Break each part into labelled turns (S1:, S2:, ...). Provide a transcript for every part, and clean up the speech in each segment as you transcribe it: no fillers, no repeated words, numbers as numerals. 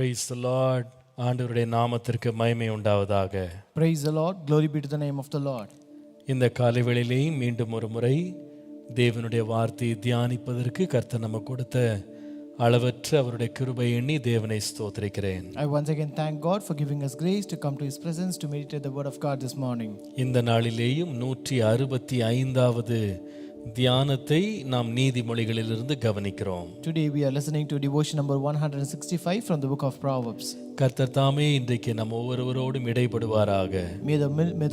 S1: Praise the Lord. ஆண்டவருடைய நாமத்திற்கு மகிமை உண்டாவதாக.
S2: Praise the Lord. Glory be to the name of the Lord.
S1: இந்த காலைவேளையிலே மீண்டும் ஒரு முறை தேவனுடைய வார்த்தையை தியானிப்பதற்கு கர்த்தர் நமக்கு கொடுத்த அளவற்ற அவருடைய கிருபை எண்ணி தேவனை ஸ்தோத்திரிக்கிறேன்.
S2: I once again thank God for giving us grace to come to His presence to meditate the word of God this morning.
S1: இந்த நாளிலேயும் 165வது தியானத்தை நாம் நீதிமொழிகளிலிருந்து கவனிக்கிறோம்.
S2: Today we are listening to devotion number 165 from the book of Proverbs.
S1: கர்த்தர் தாமே இன்றைக்கு நம்ம ஒவ்வொருவரோடும் இடைப்படுவாராக.
S2: May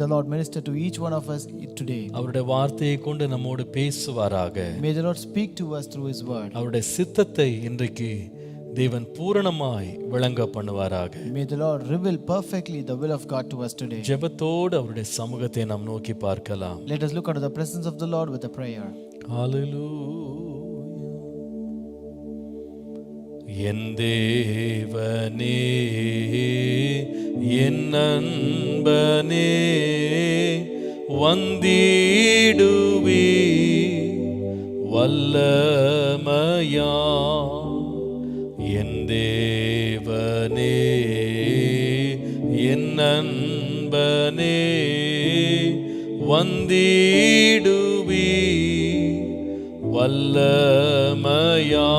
S2: the Lord minister to each one of us today.
S1: அவருடைய வார்த்தையை கொண்டு நம்மோடு பேசுவாராக.
S2: May the Lord speak to us through His word.
S1: அவருடைய சித்தத்தை இன்றைக்கு தேவன் பூரணமாய் விளங்க பண்ணுவாராக.
S2: May the Lord reveal perfectly the will of God to us today.
S1: ஜெபத்தோடு அவருடைய சமூகத்தை நாம் நோக்கி பார்க்கலாம்.
S2: Let us look unto the presence of the Lord with a prayer.
S1: Hallelujah. என் தேவனே என் அன்பனே வந்திடுவே வல்லமையா என் தேவனே என் அன்பனே வந்திடுவே வல்லமையா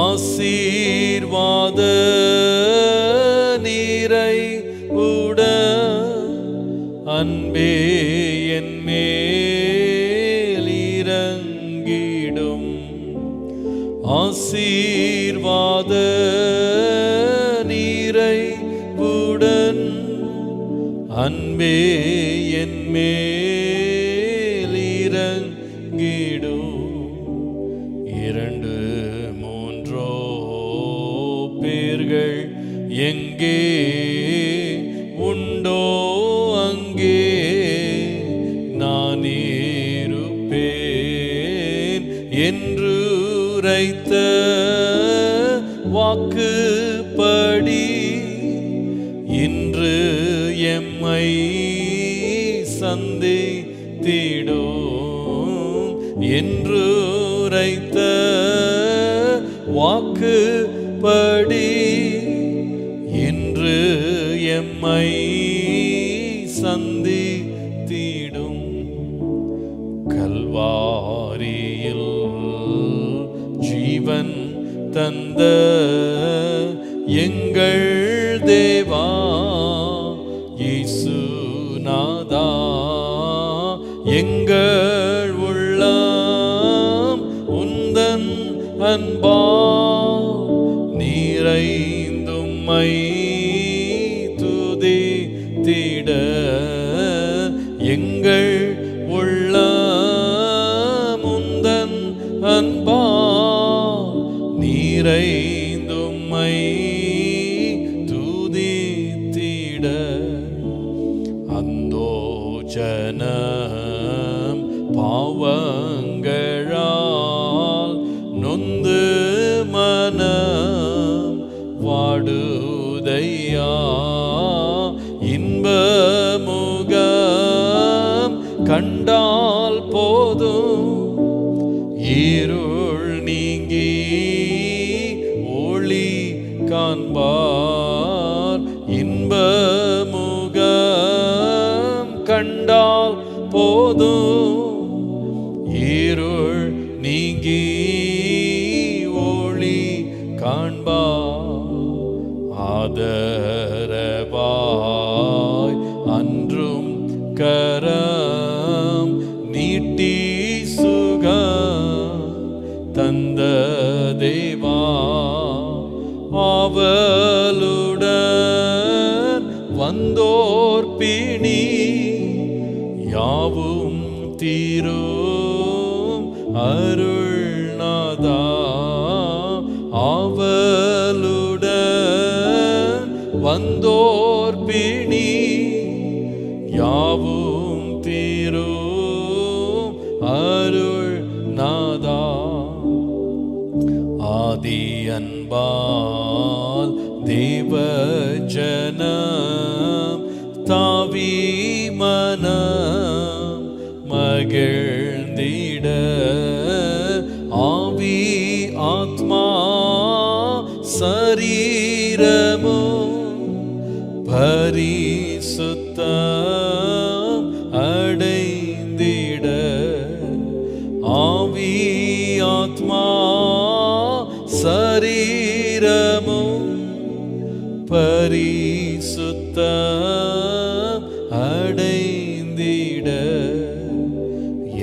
S1: ஆசீர்வாத நீரை உட அன்பே என் மேல் இறங்கிடும் ஆசீர்வாத நீரை உடன் அன்பே என் மேல் இறங்கிடும் இரண்டு மூன்றோ பேர்கள் எங்கே உண்டோ அங்கே நான் இருப்பேன் என்று உரைத்த வாக்குப்படி இன்று எம்மை சந்தித்திடும் என்று உரைத்த வாக்குப்படி இன்று எம்மை சந்தித்திடும் கல்வாரியில் ஜீவன் தந்த எங்கள் தேவா இயேசுநாதா எங்கள் உள்ளம் உந்தன் அன்பா நிறைந்தும்மை துதித்திட எங்கள் உள்ளம் உந்தன் அன்பா நிறைந்தும்மை துதித்திட அந்தோ ஜனம் பாவங்களால் நொந்து மனம் வாடுதையா இன்பமுகம் கண்டால் போதும் இருள் நீங்கி ஒளி காண்பார் இன்பமுகம் கண்டால் போதும் இருள் நீங்கி ஒளி காண்பார் ஆதரவாய் அன்றும் கரம் நீட்டி சுகம் தந்த தேவா ஆவலுடன் வந்தோர் பிணி யாவும் தீரும் அருள்நாதா ஆவலுடன் வந்தோர் பிணி யாவும் தீரும் அருள்நாதா ஆதி அன்பால் தேவ ஜனம் தாவி மனம் மகிழ்ந்திட ஆவி ஆத்மா பரிசுத்தம் அடைந்திட ஆவி ஆத்மா சரீரமும் பரிசுத்தம் அடைந்திட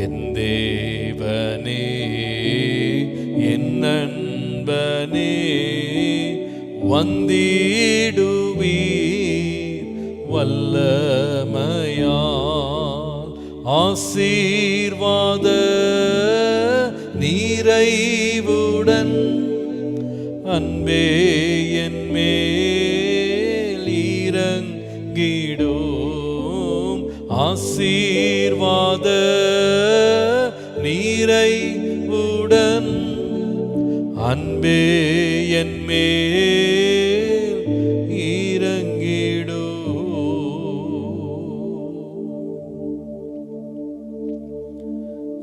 S1: என் தேவனே என் நண்பனே வந்திடுவீர் வல்லமையால் ஆசீர்வாத நிறைவுடன் அன்பே என் மேல் இறங்கிடும் ஆசீர்வாத நிறைவுடன் அன்பே என் மேல் இறங்கிடும்.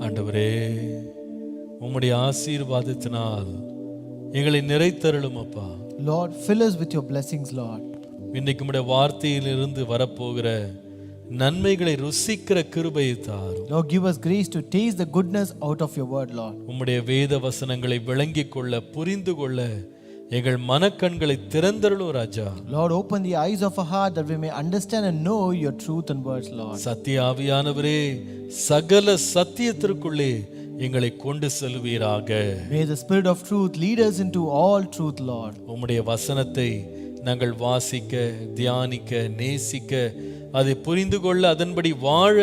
S1: ஆண்டவரே, உம்முடைய ஆசீர்வாதத்தினால் எங்களை நிறைத்தருளும் அப்பா.
S2: Lord, fill us with your blessings, Lord.
S1: இன்னைக்கு உம்முடைய வார்த்தையிலிருந்து வரப்போகிற நன்மைகளை ருசிக்கிற கிருபையை தாரும்.
S2: Lord, give us grace to taste the goodness out of your word, Lord.
S1: உம்முடைய வேத வசனங்களை விளங்கிக் கொள்ள புரிந்து கொள்ள எங்கள் மனக்கண்களை திறந்தருளும் ராஜா.
S2: Lord, open the eyes of our heart that we may understand and know your truth and words, Lord.
S1: சத்திய ஆவியானவரே, சகல சத்தியத்திற்குள்ளே எங்களை கொண்டு செல்வீராக.
S2: May the Spirit of truth lead us into all truth, Lord.
S1: உம்முடைய வசனத்தை நாங்கள் வாசிக்க, தியானிக்க, நேசிக்க, அதை புரிந்து கொள்ள, அதன்படி வாழ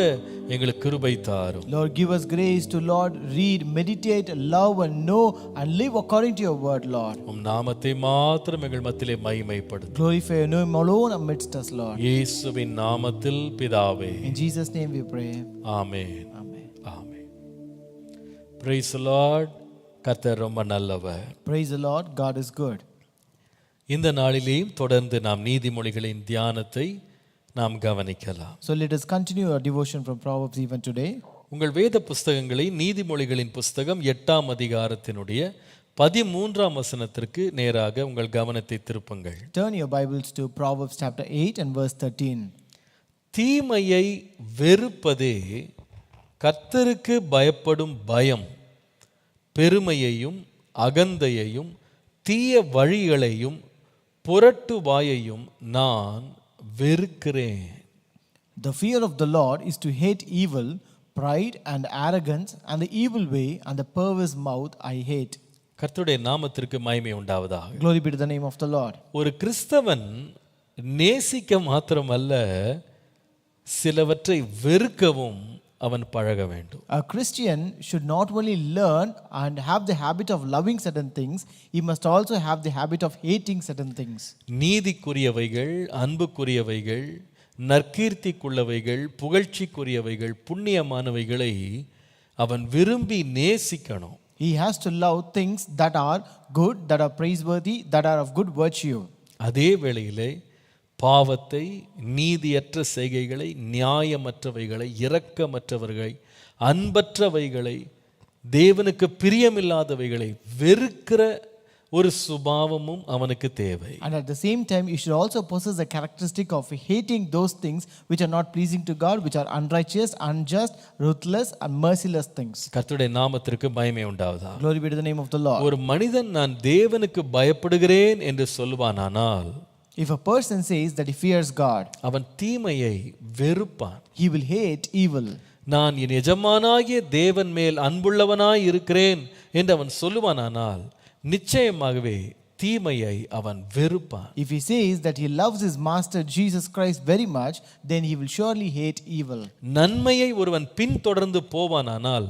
S1: எங்களுக்கு கிருபை தாரும்.
S2: Lord, give us grace to, Lord, read, meditate, love and know and live according to your word, Lord.
S1: உம் நாமத்தை மாத்திரம் எங்கள் மத்தியிலே மகிமைப்படுத்தும்.
S2: Glorify your name alone amidst us, Lord.
S1: இயேசுவின் நாமத்தில் பிதாவே.
S2: In Jesus' name we pray.
S1: Amen.
S2: Amen.
S1: Amen. Praise the Lord. கர்த்தர் ரொம்ப நல்லவர்.
S2: Praise the Lord. God is good.
S1: இந்த நாளிலேயும் தொடர்ந்து நாம் நீதிமொழிகளின் தியானத்தை நாம் கவனிக்கலாம்.
S2: So let us continue our devotion from Proverbs even today.
S1: உங்கள் வேத புஸ்தகங்களை நீதிமொழிகளின் புஸ்தகம் 8ஆம் அதிகாரத்தினுடைய 13ஆம் வசனத்திற்கு நேராக உங்கள் கவனத்தை திருப்புங்கள்.
S2: Turn your Bibles to Proverbs chapter 8 and verse 13.
S1: தீமையை வெறுப்பதே கர்த்தருக்கு பயப்படும் பயம், பெருமையையும் அகந்தையையும் தீய வழிகளையும் புரட்டு வாயையும் நான் வெறுக்கிறேன்.
S2: The fear of the Lord is to hate evil, pride and arrogance, and the evil way and the perverse mouth I hate.
S1: கர்த்தருடைய நாமத்திற்கு மகிமை உண்டாவதாக.
S2: Glory be to the name of the Lord.
S1: ஒரு கிறிஸ்தவன் நேசிக்க மாத்திரமல்ல, சிலவற்றை வெறுக்கவும் அவன் பழக வேண்டும்.
S2: A Christian should not only learn and have the habit of loving certain things, he must also have the habit of hating certain things.
S1: நீதிக்குரியவைகள், அன்புக்குரியவைகள், நற்கீர்த்திக்குள்ளவைகள், புகழ்ச்சிக்குரியவைகள், புண்ணியமானவைகளை அவன் விரும்பி நேசிக்கணும்.
S2: He has to love things that are good, that are praiseworthy, that are of good virtue.
S1: அதே வேளையிலே பாவத்தை, நீதியற்ற செய்கைகளை, நியாயமற்றவைகளை, இரக்கமற்றவர்களை, அன்பற்றவைகளை, தேவனுக்கு பிரியமில்லாதவைகளை வெறுக்கிற ஒரு சுபாவமும் அவனுக்கு தேவை.
S2: And at the same time, you should also possess the characteristic of hating those things which are not pleasing to God, which are unrighteous, unjust, ruthless and merciless things.
S1: கர்த்தருடைய நாமத்திற்கு மகிமை உண்டாவதாக.
S2: Glory be to the name of the Lord.
S1: ஒரு மனிதன் நான் தேவனுக்கு பயப்படுகிறேன் என்று சொல்லுவானானால்,
S2: If a person says that he fears God,
S1: அவன் தீமையை வெறுப்பான்.
S2: he will hate evil.
S1: நான் என் எஜமானாகிய தேவன் மேல் அன்புள்ளவனாய் இருக்கிறேன் என்று அவன் சொல்லுவானானால் நிச்சயமாகவே தீமையை அவன் வெறுப்பான்.
S2: If he says that he loves his master Jesus Christ very much, then he will surely hate evil.
S1: நன்மையை ஒருவன் பின்தொடர்ந்து போவானானால்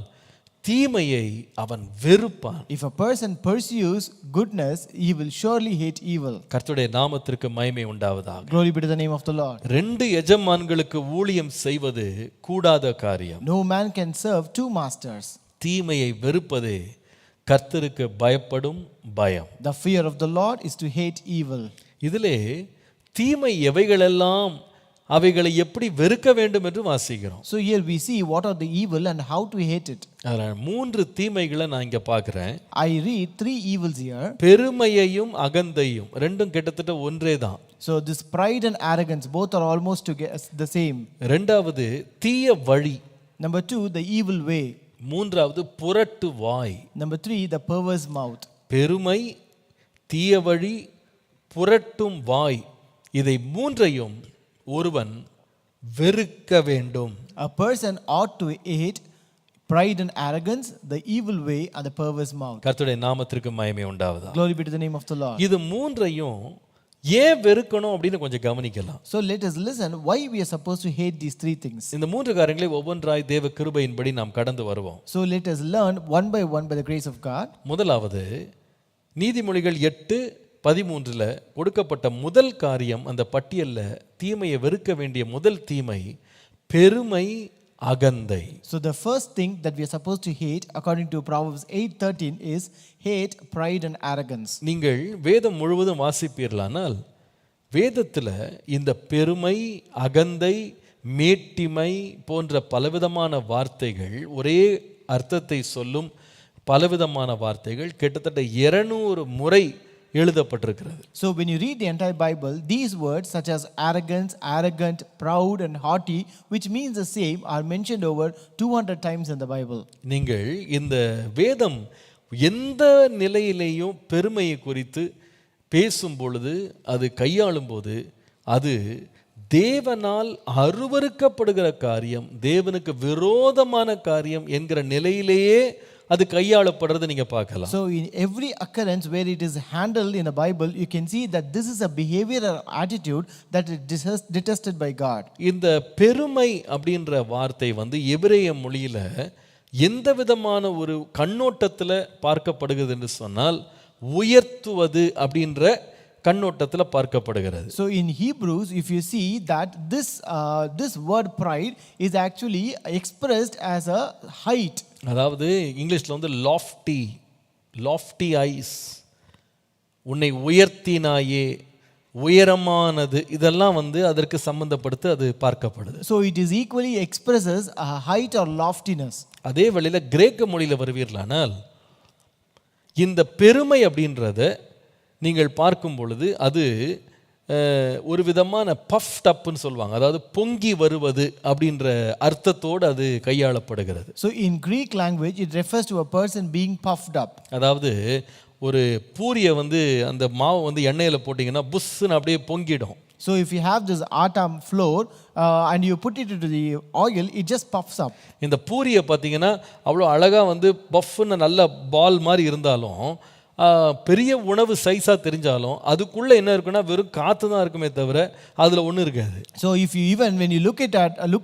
S1: தீமையை அவன் வெறுப்பான்.
S2: If a person pursues goodness, he will surely hate evil.
S1: கர்த்தருடைய நாமத்திற்கு மகிமை உண்டாவதாக.
S2: Glory be to the name of the Lord.
S1: ரெண்டு எஜமான்களுக்கு ஊழியம் செய்வது கூடாத காரியம்.
S2: No man can serve two masters.
S1: தீமையை வெறுப்பதே கர்த்தருக்கு பயப்படும் பயம்.
S2: The fear of the Lord is to hate evil.
S1: இதிலே தீமை எவைகளெல்லாம் அவைகளை எப்படி வெறுக்க வேண்டும் என்று வாசிக்கிறோம்.
S2: So here we see what are the evil and how to hate it.
S1: அதில் 3 தீமைகளை நான் இங்க பார்க்கிறேன்.
S2: I read 3 evils here.
S1: பெருமையையும் அகந்தையும் ரெண்டும் கிட்டத்தட்ட ஒன்றே தான்.
S2: So this pride and arrogance both are almost the same.
S1: இரண்டாவது தீய வழி.
S2: Number 2, the evil way.
S1: மூன்றாவது புரட்டு வாய்.
S2: Number 3, the perverse mouth.
S1: பெருமை, தீய வழி, புரட்டும் வாய், இதை மூன்றையும் ஒருவன் வெறுக்க வேண்டும்.
S2: A person ought to hate pride and arrogance, the evil way and the perverse mouth.
S1: கர்த்தருடைய நாமத்திற்கு மகிமை உண்டாவதாக.
S2: Glory be to the name of the Lord.
S1: இது மூன்றையும் ஏன் வெறுக்கணும் அப்படின்னு கொஞ்சம் கவனிக்கலாம்.
S2: So let us listen why we are supposed to hate these 3 things.
S1: இந்த மூன்று காரியங்களை ஒவ்வொன்றாய் தேவ கிருபையின்படி நாம் கடந்து வருவோம்.
S2: So let us learn one by one by the grace of God.
S1: முதலாவது நீதிமொழிகள் 8:13 கொடுக்கப்பட்ட முதல் காரியம், அந்த பட்டியல்ல தீமையை வெறுக்க வேண்டிய முதல் தீமை பெருமை, அகந்தை.
S2: So the first thing that we are supposed to hate according to Proverbs 8:13 is hate pride and arrogance.
S1: நீங்கள் வேதம் முழுவதும் வாசிப்பீர்களானால் வேதத்தில் இந்த பெருமை, அகந்தை, மேட்டிமை போன்ற பலவிதமான வார்த்தைகள், ஒரே அர்த்தத்தை சொல்லும் பலவிதமான வார்த்தைகள் கிட்டத்தட்ட 200 முறை எழுதப்பட்டிருக்கிறது.
S2: So when you read the entire Bible, these words such as arrogance, arrogant, proud and haughty, which means the same, are mentioned over 200 times in the Bible.
S1: நீங்கள் இந்த வேதம் எந்த நிலையிலேயும் பெருமையை குறித்து பேசும் பொழுது, அது கையாளும் போது, அது தேவனால் அருவருக்கப்படுகிற காரியம், தேவனுக்கு விரோதமான காரியம் என்கிற நிலையிலேயே அது கையாளப்படுறதை நீங்க பார்க்கலாம்.
S2: So in every occurrence where it is handled in the Bible, you can see that this is a behavior or attitude that is detested by God.
S1: இந்த பெருமை அப்படின்ற வார்த்தை எபிரேய மொழியில எந்த விதமான ஒரு கண்ணோட்டத்தில் பார்க்கப்படுகிறது என்று சொன்னால், உயர்த்துவது அப்படின்ற கண்ணோட்டத்தில் பார்க்கப்படுகிறது.
S2: So in Hebrews, if you see that this word pride is actually expressed as a height.
S1: அதாவது இங்கிலீஷ்ல lofty ஐஸ், உன்னை உயர்த்தினாயே, உயரமானது, இதெல்லாம் அதற்கு சம்பந்தப்படுத்தி அது பார்க்கப்படுது.
S2: So it is equally expresses a height or loftiness.
S1: அதே வழியில கிரேக்க மொழியில வருவீர்களானால் இந்த பெருமை அப்படின்றத நீங்கள் பார்க்கும் பொழுது அது ஒரு விதமான பஃப்ட் அப்னு சொல்லுவாங்க, அதாவது பொங்கி வருவது அப்படின்ற அர்த்தத்தோடு அது கையாளப்படுகிறது.
S2: So in Greek language it refers to a person being puffed up.
S1: அதாவது ஒரு பூரியை அந்த மாவு எண்ணெயில் போட்டிங்கன்னா புஷ்ன்னு அப்படியே பொங்கிடும்.
S2: So if you have this atta flour and you put it into the oil, it just puffs up.
S1: இந்த பூரியை பார்த்தீங்கன்னா அவ்வளோ அழகாக பஃப்னு நல்ல பால் மாதிரி இருந்தாலும், பெரிய உணவு சைஸாக தெரிஞ்சாலும் அதுக்குள்ளே என்ன இருக்குன்னா வெறும் காற்று தான் இருக்குமே தவிர அதில் ஒன்றும் இருக்காது.
S2: So if you even when you look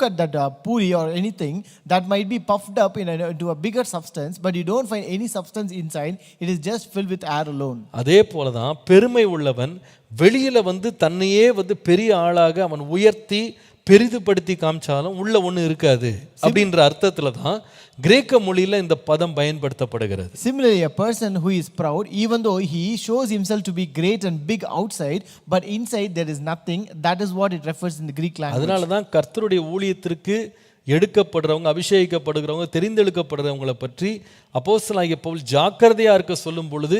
S2: at that puri or anything, that might be puffed up into a bigger substance, but you don't find any substance inside. It is just filled with air alone.
S1: அதே போல தான் பெருமை உள்ளவன் வெளியில் தன்னையே பெரிய ஆளாக அவன் உயர்த்தி பெரிதுபடுத்தி காமிச்சாலும் உள்ள ஒன்று இருக்காது அப்படின்ற அர்த்தத்தில் தான் கிரேக்க மொழியில் இந்த பதம் பயன்படுத்தப்படுகிறது.
S2: Similarly, a person who is proud, even though he shows himself to be great and big outside, but inside there is nothing, that is what it refers in the Greek language.
S1: அதனால தான் கர்த்தருடைய ஊழியத்திற்கு எடுக்கப்படுறவங்க, அபிஷேகிக்கப்படுகிறவங்க, தெரிந்தெடுக்கப்படுறவங்களை பற்றி அப்போஸ்தலனாகிய பவுல் ஜாக்கிரதையா இருக்க சொல்லும் பொழுது,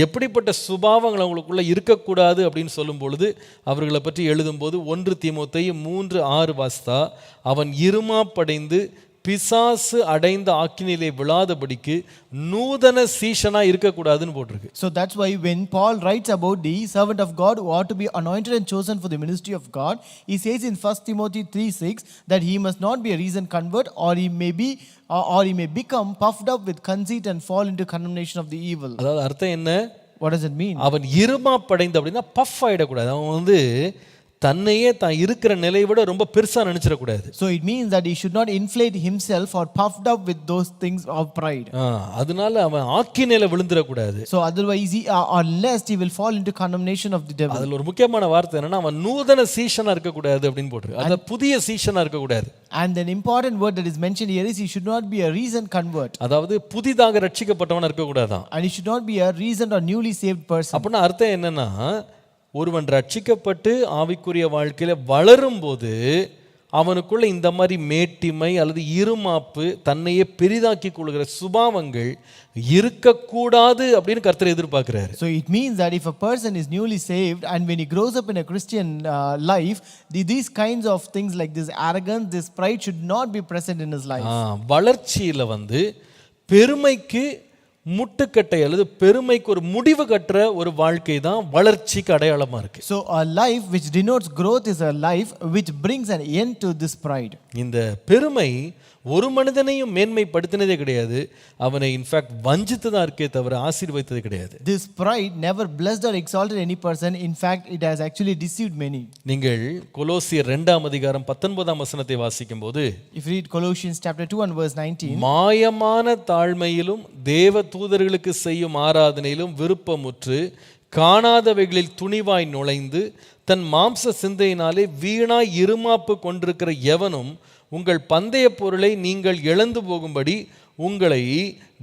S1: எப்படிப்பட்ட சுபாவங்கள் அவங்களுக்குள்ள இருக்கக்கூடாது அப்படின்னு சொல்லும் பொழுது அவர்களை பற்றி எழுதும்போது 1 தீமோத்தேயு 3:6 வாசித்தா, அவன் இருமாப்படைந்து பிசாசு அடைந்த ஆக்கினிலே விழாதபடிக்கு நூதன சீஷனா இருக்கக்கூடாதுன்னு போட்டிருக்கு.
S2: So that's why when Paul writes about the servant of God who ought to be anointed and chosen for the ministry of God, he says in 1 Timothy 3:6 that he must not be a recent convert, or he may become puffed up with conceit and fall into condemnation of the evil.
S1: அதாவது அர்த்தம் என்ன?
S2: What does it mean?
S1: அவன் இருமாப்படைந்து அப்படின்னா puff ஆயிடக்கூடாது. அவன் தன்னையே தான் இருக்கிற நிலையை விட ரொம்ப பெருசா நினைச்சிடக்கூடாது.
S2: So it means that he should not inflate himself or puffed up with those things of pride.
S1: அதனால அவன் ஆக்கினையில விழுந்துடக்கூடாது.
S2: So otherwise or lest he will fall into condemnation of the devil.
S1: அதுல ஒரு முக்கியமான வார்த்தை என்னன்னா, அவன் நூதன சீஷனா இருக்கக்கூடாது அப்படின்னு போட்டிருக்கு. அது புதிய சீஷனா இருக்கக்கூடாது.
S2: And an important word that is mentioned here is he should not be a recent convert.
S1: அதாவது புதிதாக ரட்சிக்கப்பட்டவனா இருக்கக்கூடாதான்.
S2: And he should not be a recent or newly saved person.
S1: அப்படின்னா அர்த்தம் என்னன்னா, ஒருவன் ரட்சிக்கப்பட்டு ஆவிக்குரிய வாழ்க்கையில வளரும்போது அவனுக்குள்ள இந்த மாதிரி மேட்டிமை அல்லது இருமாப்பு, தன்னையே பெரிதாக்கி கொள்கிற சுபாவங்கள் இருக்கக்கூடாது அப்படின்னு கர்த்தர் எதிர்பார்க்கிறாரு.
S2: So it means that if a person is newly saved and when he grows up in a Christian life, these kinds of things like this arrogance, this pride should not be present in his life.
S1: வளர்ச்சியில பெருமைக்கு முட்டுக்கட்டை அல்லது பெருமைக்கு ஒரு முடிவு கட்டுற ஒரு வாழ்க்கை தான் வளர்ச்சிக்கு அடையாளமா இருக்கு.
S2: So a life which denotes growth is a life which brings an end to this pride.
S1: இந்த பெருமை ஒரு மனிதனையும் மேன்மைப்படுத்தினதே கிடையாது, அவனை இன்ஃபேக்ட் வஞ்சித்து தான் இருக்கே தவிர ஆசீர்வதித்தது கிடையாது.
S2: This pride never blessed or exalted any person. In fact, it has actually deceived many.
S1: நீங்கள் கொலோசியர் 2ஆம் அதிகாரம் 19ஆம் வசனத்தை வாசிக்கும்போது,
S2: if you read Colossians chapter 2 and verse 19,
S1: மாயமான தாழ்மையிலும் தேவ தூதர்களுக்கு செய்யும் ஆராதனையிலும் விருப்பமுற்று காணாதவைகளில் துணிவாய் நுழைந்து தன் மாம்ச சிந்தையினாலே வீணாய் இருமாப்பு கொண்டிருக்கிற எவனும் உங்கள் பந்தய பொருளை நீங்கள் இழந்து போகும்படி உங்களை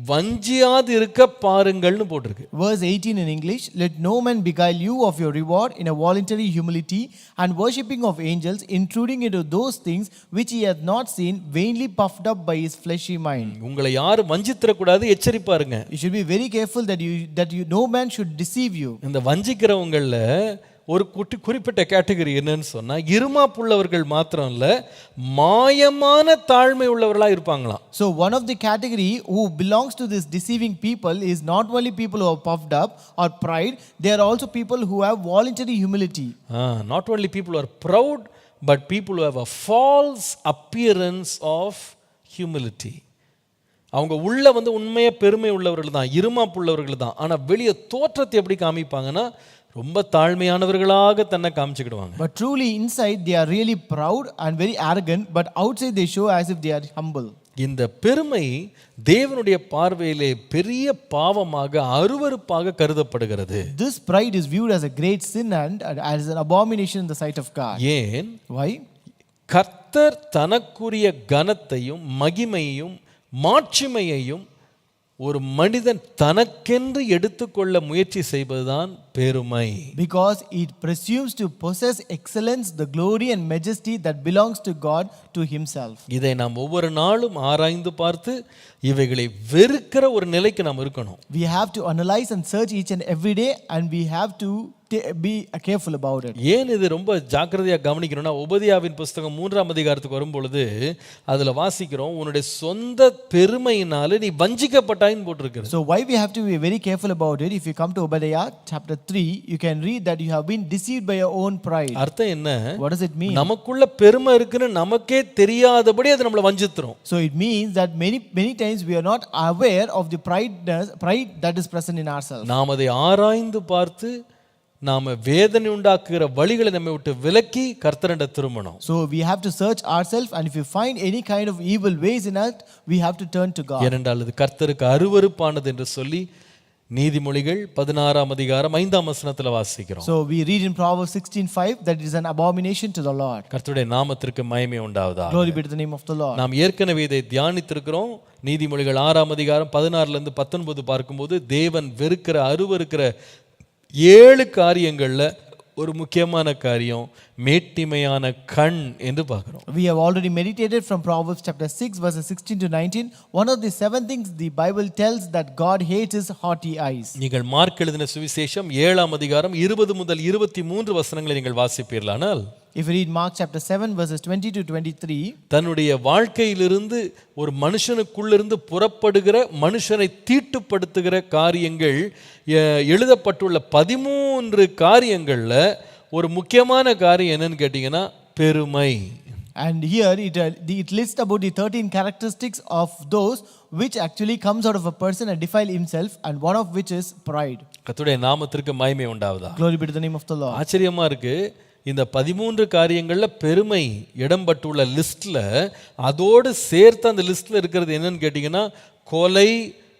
S1: வஞ்சியாது இருக்க பாருங்கள்னு போட்டிருக்கு.
S2: Verse 18 in English, let no man beguile you of your reward in a voluntary humility and worshipping of angels, intruding into those things which he hath not seen, vainly puffed up by his fleshy mind.
S1: உங்களை யாரும் வஞ்சித்திரக்கூடாது, எச்சரிப்பாருங்க.
S2: You should be very careful that no man should deceive you.
S1: இந்த வஞ்சிக்கிறவங்கள ஒரு குறிப்பிட்ட category என்னன்னு சொன்னா இருமாப்புள்ளவர்கள் மாத்திரம் இல்ல, மாயமான தாழ்மை உள்ளவர்களா இருப்பாங்களாம்.
S2: So one of the category who belongs to this deceiving people is not only people who are puffed up or pride, they are also people who have voluntary humility.
S1: Not only people who are proud, but people who have a false appearance of humility. அவங்க உள்ள உண்மையா பெருமை உள்ளவர்கள் தான், இருமாப்புள்ளவர்கள் தான். ஆனா வெளியே தோற்றத்தை எப்படி காமிப்பாங்கன்னா ரொம்ப தாழ்மையானவர்களாக தன்னை காமிச்சுக்கிடுவாங்க.
S2: But truly inside they are really proud and very arrogant, but outside they show as if they are humble.
S1: இந்த பெருமை தேவனுடைய பார்வையிலே பெரிய பாவமாக அருவருப்பாக கருதப்படுகிறது.
S2: This pride is viewed as a great sin and as an abomination in the sight of God.
S1: ஏன்?
S2: Why?
S1: கர்த்தர் தனக்குரிய கனத்தையும் மகிமையையும் மாட்சிமையையும் ஒரு மனிதன் தனக்கென்று எடுத்துக்கொள்ள முயற்சி செய்வதுதான் பெருமை.
S2: Because it presumes to possess excellence, the glory and majesty that belongs to God, to himself.
S1: இதை நாம் ஒவ்வொரு நாளும் ஆராய்ந்து பார்த்து இவைகளை வெறுக்கிற ஒரு நிலைக்கு நாம் இருக்கணும்.
S2: We have to analyze and search each and every day, and we have to be careful about it.
S1: ஏன் இது ரொம்ப ஜாக்கிரதையா கவனிக்கணும்னா, உபதியாவின் புஸ்தகம் 3ஆம் அதிகாரத்துக்கு வரும்பொழுது அதுல வாசிக்கிறோம், உன்னுடைய சொந்த பெருமையினால நீ வஞ்சிக்கப்பட்டாயின்னு போட்டிருக்கு.
S2: So why we have to be very careful about it? If you come to Obadiah chapter 3, you can read that you have been deceived by your own pride.
S1: அர்த்தம் என்ன?
S2: What does it mean?
S1: நமக்குள்ள பெருமை இருக்குன்னு நமக்கே தெரியாதபடி அது நம்மளை வஞ்சித்துரும்.
S2: So it means that many times we are not aware of the pride that is present in ourselves.
S1: நாம் அதை ஆராய்ந்து பார்த்து நாம வேதனை உண்டாக்குகிற வழிகளை நம்மை விட்டு விலக்கி கர்த்தரிட திரும்பணும்.
S2: So we have to search ourselves, and if you find any kind of evil ways in us, we have to turn to God.
S1: ஏனென்றால் அது கர்த்தருக்கு அருவருப்பானது என்று சொல்லி நீதிமொழிகள் 16ஆம் அதிகாரம் 5ஆம் வசனத்துல வாசிக்கிறோம்.
S2: So we read in Proverbs 16:5 that it is an abomination to the Lord.
S1: கர்த்தருடைய நாமத்திற்கு மகிமை உண்டாவதாக.
S2: Glory be to the name of the Lord.
S1: நாம் ஏற்கனவே இதை தியானித்திருக்கிறோம். நீதிமொழிகள் 6ஆம் அதிகாரம் 16 இருந்து 19 பார்க்கும்போது தேவன் வெறுக்கிற அருவருக்கிற 7 காரியங்கள்ல ஒரு முக்கியமான காரியம் மேட்டிமையான கண் என்று பார்க்கிறோம்.
S2: We have already meditated from Proverbs chapter 6 verses 16 to 19. One of the 7 things the Bible tells that God hates is haughty eyes.
S1: நீங்கள் மார்க் எழுதின சுவிசேஷம் 7ஆம் அதிகாரம் 20 முதல் 23 வசனங்களை நீங்கள் வாசிப்பீர்களானால்,
S2: if you read Mark chapter 7 verses 20 to 23,
S1: தன்னுடைய வாழ்க்கையிலிருந்து ஒரு மனுஷனுக்குள்ளிருந்து புறப்படுகிற மனுஷனை தீட்டுப்படுத்துகிற காரியங்கள் எழுதப்பட்டுள்ள 13 காரியங்கள்ல ஒரு முக்கியமான காரியம் என்னன்னு கேட்டீங்கன்னா பெருமை.
S2: and here it lists about the 13 characteristics of those which actually comes out of a person and defile himself, and one of which is pride.
S1: கர்த்தருடைய நாமத்திற்கு மகிமை உண்டாவதாக.
S2: Glory be to the name of the Lord.
S1: ஆச்சரியமா இருக்கு, இந்த 13 காரியங்கள்ல பெருமை இடம்பட்டுள்ள லிஸ்ட்ல அதோடு சேர்த்து அந்த லிஸ்ட்ல இருக்கிறது என்னன்னு கேட்டீங்கன்னா கொலை,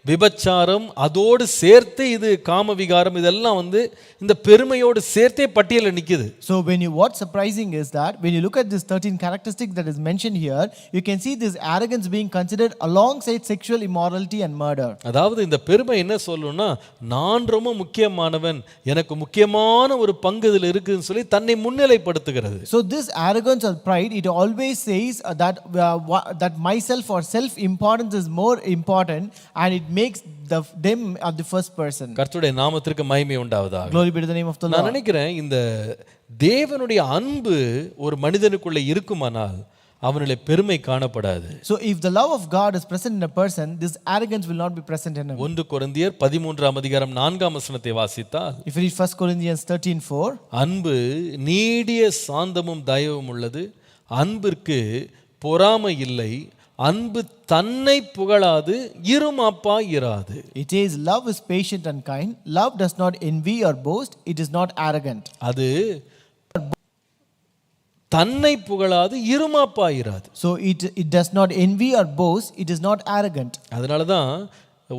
S1: விபச்சாரம், அதோடு சேர்த்து இது காம விகாரம், இதெல்லாம் வந்து இந்த பெருமையோடு சேர்த்தே பட்டியலில் நிக்குது.
S2: So what's surprising is that when you look at this 13 characteristics that is mentioned here, you can see this arrogance being considered alongside sexual immorality and murder.
S1: அதாவது இந்த பெருமை என்ன சொல்லணும்னா, நான் ரொம்ப முக்கியமானவன், எனக்கு முக்கியமான ஒரு பங்கு இதில் இருக்குதுன்னு சொல்லி தன்னை முன்னிலைப்படுத்துகிறது.
S2: So this arrogance or pride, it always says that myself or self importance is more important, and it makes them of the first person.
S1: கர்த்தருடைய நாமத்திற்கு மகிமை உண்டாவதாக.
S2: Glory be to the name of the Lord.
S1: நான் நினைக்கிறேன் இந்த தேவனுடைய அன்பு ஒரு மனிதனுக்குள்ள இருக்குமானால் அவனிலே பெருமை காணப்படாது.
S2: So if the love of God is present in a person, this arrogance will not be present in him.
S1: 1 கொரிந்தியர் 13ஆம் அதிகாரம் 4ஆம் வசனத்தை வாசித்தால்,
S2: If you read 1 Corinthians 13:4,
S1: அன்பு நீடிய சாந்தமும் தயவும் உள்ளது, அன்பிற்கு பொறாமை இல்லை, அன்பு தன்னை புகழாது, இருமாப்பா இராது.
S2: it is love is patient and kind, love does not envy or boast, it is not arrogant.
S1: அது தன்னை புகழாது, இருமாப்பா இராது.
S2: So it does not envy or boast, it is not arrogant.
S1: அதனால தான்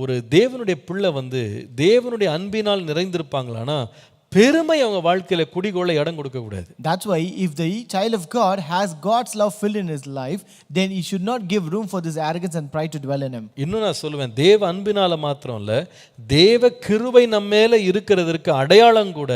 S1: ஒரு தேவனுடைய பிள்ளை வந்து தேவனுடைய அன்பினால் நிறைந்திருப்பாங்களானா பெருமை அவங்க வாழ்க்கையில குடிகொள்ள இடம் கொடுக்க கூடாது.
S2: That's why if the child of God has God's love filled in his life, then he should not give room for this arrogance and pride to dwell in him.
S1: இன்னும் நான் சொல்லுவேன், தேவ அன்பினால மாத்திரம் இல்ல, தேவ கிருபை நம்ம மேல இருக்கிறதற்கு அடையாளம் கூட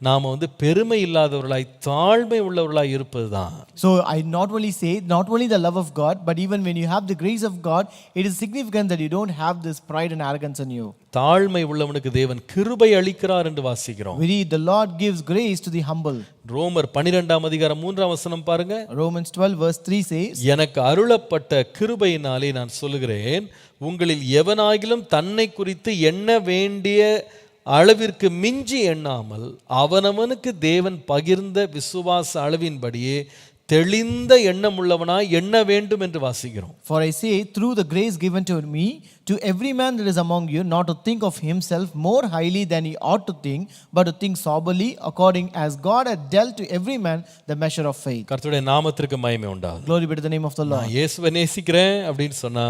S1: நாம வந்து பெருமை இல்லாதவர்களாய் தாழ்மை உள்ளவர்களாய் இருப்பதுதான்.
S2: So I not only say not only the love of God, but even when you have the grace of God, it is significant that you don't have this pride and arrogance in you.
S1: தாழ்மை உள்ளவனுக்கு தேவன் கிருபை அளிக்கிறார் என்று வாசிக்கிறோம்.
S2: We read the Lord gives grace to the humble.
S1: ரோமர் 12ஆம் அதிகாரம் 3ஆம் வசனம் பாருங்க.
S2: Romans 12:3 says,
S1: எனக்கு அருளப்பட்ட கிருபையினாலே நான் சொல்லுகிறேன், உங்களில் எவனாகிலும் தன்னை குறித்து எண்ண வேண்டிய அளவிற்கு மிஞ்சி எண்ணாமல் அவனவனுக்கு தேவன் பகிர்ந்த விசுவாச அளவின்படியே தெளிந்த எண்ணமுள்ளவனாய் எண்ண வேண்டும் என்று வாசிக்கிறோம்.
S2: For I say, through the grace given to me, to every man that is among you, not to think of himself more highly than he ought to think, but to think soberly, according as God hath dealt to every man the measure of faith.
S1: கர்த்தருடைய நாமத்திற்கு மகிமை உண்டாகும்.
S2: Glory be to the name of the Lord.
S1: நான் இயேசுவை நேசிக்கிறேன் அப்படின்னு சொன்னா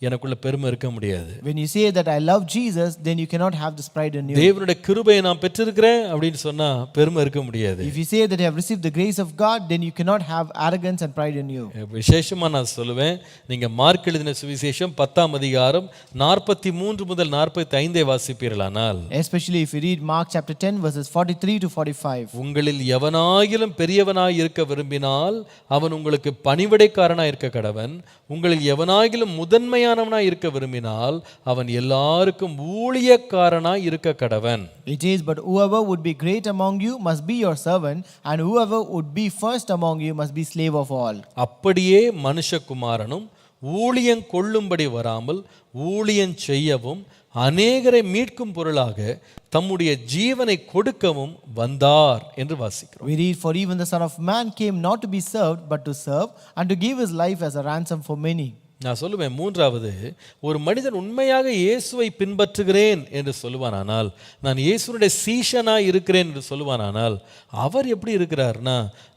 S1: எனக்குள்ள பெருமை இருக்க முடியாது.
S2: When you say that I love Jesus, then you cannot have this pride in you.
S1: தேவனுடைய கிருபையை நான் பெற்றிருக்கிறேன் அப்படின்னு சொன்னா பெருமை இருக்க முடியாது.
S2: If you say that you have received the grace of God, then you cannot have arrogance and pride in you.
S1: விசேஷமா நான் சொல்லுவேன், நீங்க மார்க் எழுதின சுவிசேஷம் 10ஆம் அதிகாரம் 43 முதல் 45 வாசிப்பீர்களானால்,
S2: Especially if you read Mark chapter 10 verses 43 to 45.
S1: உங்களில் எவனாகிலும் பெரியவனாய் இருக்க விரும்பினால் அவன் உங்களுக்கு பணிவிடைக்காரனாய் இருக்க கடவன், உங்களில் எவனாகிலும் முதன்மையானவனாய் இருக்க விரும்பினால் அவன் எல்லாருக்கும் ஊழியக்காரனாய் இருக்க கடவன்.
S2: It is, but whoever would be great among you must be your servant, and whoever would be first among you must be slave of all.
S1: அப்படியே மனுஷகுமாரனும் ஊழியம் கொள்ளும்படி வராமல் ஊழியம் செய்யவும் அநேகரை மீட்கும் பொருளாக தம்முடைய ஜீவனை கொடுக்கவும் வந்தார் என்று வாசிக்கிறோம்.
S2: We read, for even the Son of Man came not to be served, but to serve, and to give his life as a ransom for many.
S1: நான் சொல்லுவேன், மூன்றாவது, ஒரு மனிதன் உண்மையாக இயேசுவை பின்பற்றுகிறேன் என்று சொல்லுவானானால், நான் இயேசுனுடைய சீஷனாய் இருக்கிறேன் என்று சொல்லுவானானால், அவர் எப்படி இருக்கிறார்னா,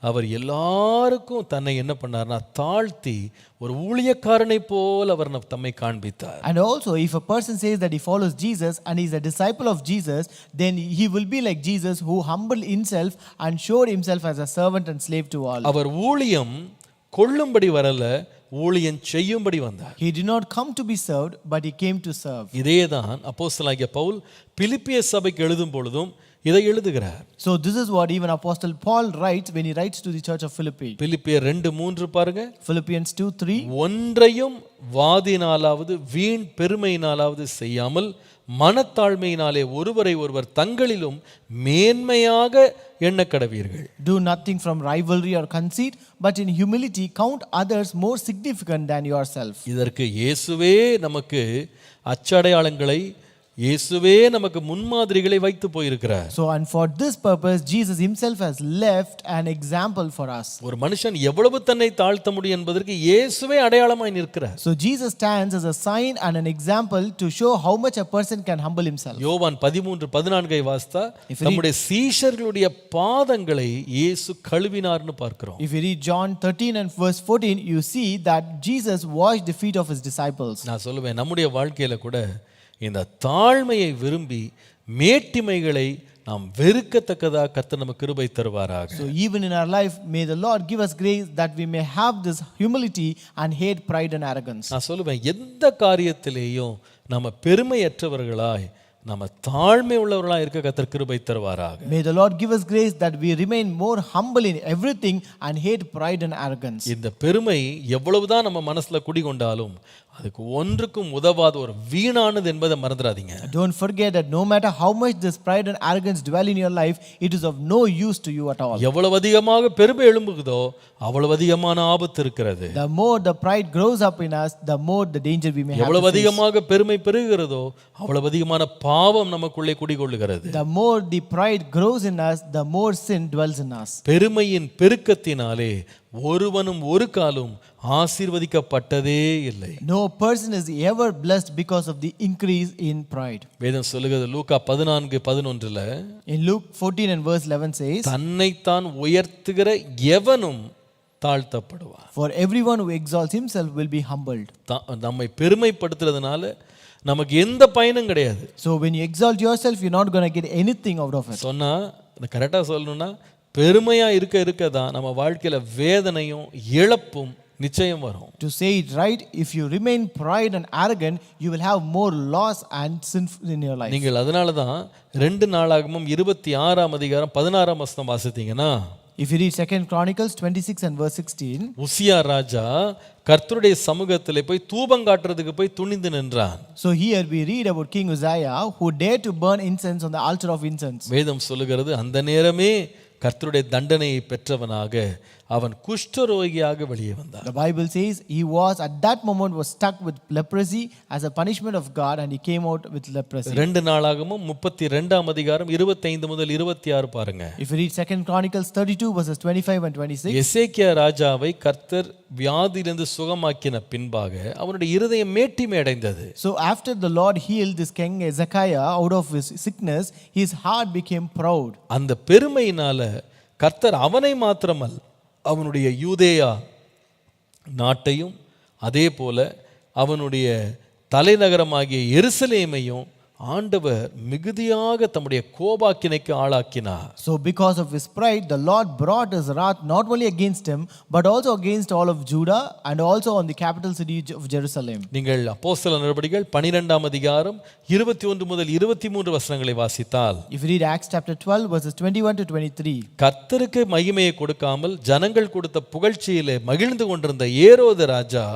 S1: அவர் எல்லாருக்கும் தன்னை என்ன பண்ணார்னா தாழ்த்தி ஒரு ஊழியக்காரனை போல் அவர் தம்மை காண்பித்தார்.
S2: And also, if a person says that he follows Jesus and he is a disciple of Jesus, then he will be like Jesus, who humbled himself and showed himself as a servant and slave to all.
S1: அவர் ஊழியம் கொள்ளும்படி வரல, ஊழியம் செய்யும்படி வந்தார்.
S2: He did not come to be served, but he came to serve.
S1: இதேதான் அப்போஸ்தலனாகிய பவுல் பிலிப்பிய சபைக்கு எழுதும் பொழுதும் இதை எழுதுகிறார்.
S2: So this is what even Apostle Paul writes when he writes to the church of Philippi.
S1: பிலிப்பியர் 2:3 பாருங்க.
S2: Philippians 2:3.
S1: ஒன்றையும் வாதினாலாவது வீண் பெருமையினாலாவது செய்யாமல் மனத்தாழ்மையினாலே ஒருவரை ஒருவர் தங்களிலும் மேன்மையாக எண்ணக்கடவீர்கள்.
S2: Do nothing from rivalry or conceit, but in humility count others more significant than yourself.
S1: இதற்கு இயேசுவே நமக்கு அச்சடையாளங்களை, இயேசுவே நமக்கு முன்மாதிரிகளை வைத்து போயிருக்கிறார்.
S2: So and for this purpose Jesus himself has left an example for us.
S1: ஒரு மனுஷன் எவ்வளவு தன்னை தாழ்த்த முடியும் என்பதற்கு இயேசுவே அடையாளமாய் நிற்கிறார்.
S2: So Jesus stands as a sign and an example to show how much a person can humble himself.
S1: யோவான் 13:14 வாசித்தா நம்முடைய சீஷர்களுடைய பாதங்களை இயேசு கழுவினார்னு பார்க்கிறோம்.
S2: If you read John 13 and verse 14, you see that Jesus washed the feet of his disciples.
S1: நான் சொல்லுவேன், நம்முடைய வாழ்க்கையில கூட இந்த தாழ்மையை விரும்பி மேட்டிமைகளை நாம் வெறுக்கத்தக்கதாக கர்த்தர் நமக்கு கிருபை தருவாராக.
S2: So even in our life, may the Lord give us grace that we may have this humility and hate pride and arrogance.
S1: நான் சொல்லுவேன், எந்த காரியத்திலேயும் நம்ம பெருமையற்றவர்களாய் நம்ம தாழ்மை உள்ளவர்களாக இருக்க கர்த்தர் கிருபை தருவாராக.
S2: May the Lord give us grace that we remain more humble in everything and hate pride and arrogance.
S1: இந்த பெருமை எவ்வளவுதான் நம்ம மனசுல குடிகொண்டாலும் அதுக்கு ஒன்றுக்கும் உதவாத ஒரு வீணானது என்பதை மறந்துடாதீங்க.
S2: Don't forget that no matter how much this pride and arrogance dwell in your life, it is of no use to you at all.
S1: எவ்வளவு அதிகமாக பெருமை எழும்புகிறதோ அவ்வளவு அதிகமான ஆபத்து இருக்கிறது.
S2: The more the pride grows up in us, the more the danger we may have.
S1: எவ்வளவு அதிகமாக பெருமை பெருகிறதோ அவ்வளவு அதிகமான பாவம் நமக்குள்ளே குடிகொள்ளுகிறது.
S2: The more the pride grows in us, the more sin dwells in us.
S1: பெருமையின் பெருக்கத்தினாலே ஒருவனும் ஒரு காலும் ஆசீர்வதிக்கப்பட்டதே இல்லை.
S2: No person is ever blessed because of the increase in pride.
S1: வேதம் சொல்லுகிறது லூக்கா 14:11
S2: In Luke 14 and verse 11 says,
S1: தன்னைத்தான் உயர்த்துகிற எவனும் தாழ்த்தப்படுவார்.
S2: For everyone who exalts himself will be humbled.
S1: நம்மை பெருமைப்படுத்துறதுனால நமக்கு எந்த பயனும் கிடையாது.
S2: So when you exalt yourself, you're not going to get anything out of it.
S1: சொன்னா கரெக்டா சொல்லணும்னா பெருமையா இருக்க தான் நம்ம வாழ்க்கையில வேதனையும் இழப்பும் நிச்சயம் வரும்.
S2: To say it right, if you remain pride and arrogant, you will have more loss and sin in your life.
S1: நீங்கள் அதனால தான் 2 நாளாகமம் 26ஆம் அதிகாரம் 16ஆம் வசனம் வாசித்தீங்கன்னா,
S2: If you read 2 Chronicles 26 and verse 16,
S1: உசியா ராஜா கர்த்தருடைய சமூகத்திலே போய் தூபங்காட்டுறதுக்கு போய் துணிந்து நின்றான்.
S2: So here we read about King Uzziah who dared to burn incense on the altar of incense.
S1: வேதம் சொல்லுகிறது அந்த நேரமே கர்த்தருடைய தண்டனையை பெற்றவனாக அவன் குஷ்டரோகியாக வெளியே வந்தான்.
S2: The Bible says he was at that moment was stuck with leprosy as a punishment of God, and he came out with leprosy.
S1: 2 நாளாகமம் 32ஆம் அதிகாரம் 25 முதல் 26 பாருங்க.
S2: If you read 2 Chronicles 32 verses 25 and 26,
S1: எசேக்கியா ராஜாவை கர்த்தர் வியாதியிலிருந்து சுகமாக்கின பின்பாக அவனுடைய இருதயம் மேட்டிமை அடைந்தது.
S2: so after the Lord healed this king Hezekiah out of his sickness, his heart became proud.
S1: அந்த பெருமையினால கர்த்தர் அவனை மாத்திரமல்ல அவனுடைய யூதேயா நாட்டையும் அதே போல அவனுடைய தலைநகரமாகிய எருசலேமையும் ஆண்டவர் மிகுதியாக தம்முடைய கோபாக்கினைக்கு ஆளாக்கினார்.
S2: So because of his pride, the Lord brought his wrath not only against him but also against all of Judah and also on the capital city of Jerusalem.
S1: நீங்கள் அப்போஸ்தலர் நடபடிகள் 12ஆம் அதிகாரம் 21 முதல் 23 வசனங்களை வாசித்தால்,
S2: If you read Acts chapter 12 verses 21 to 23,
S1: கர்த்தருக்கு மகிமையை கொடுக்காமல் ஜனங்கள் கொடுத்த புகழ்ச்சியிலே மகிழ்ந்து கொண்டிருந்த ஏரோது ராஜா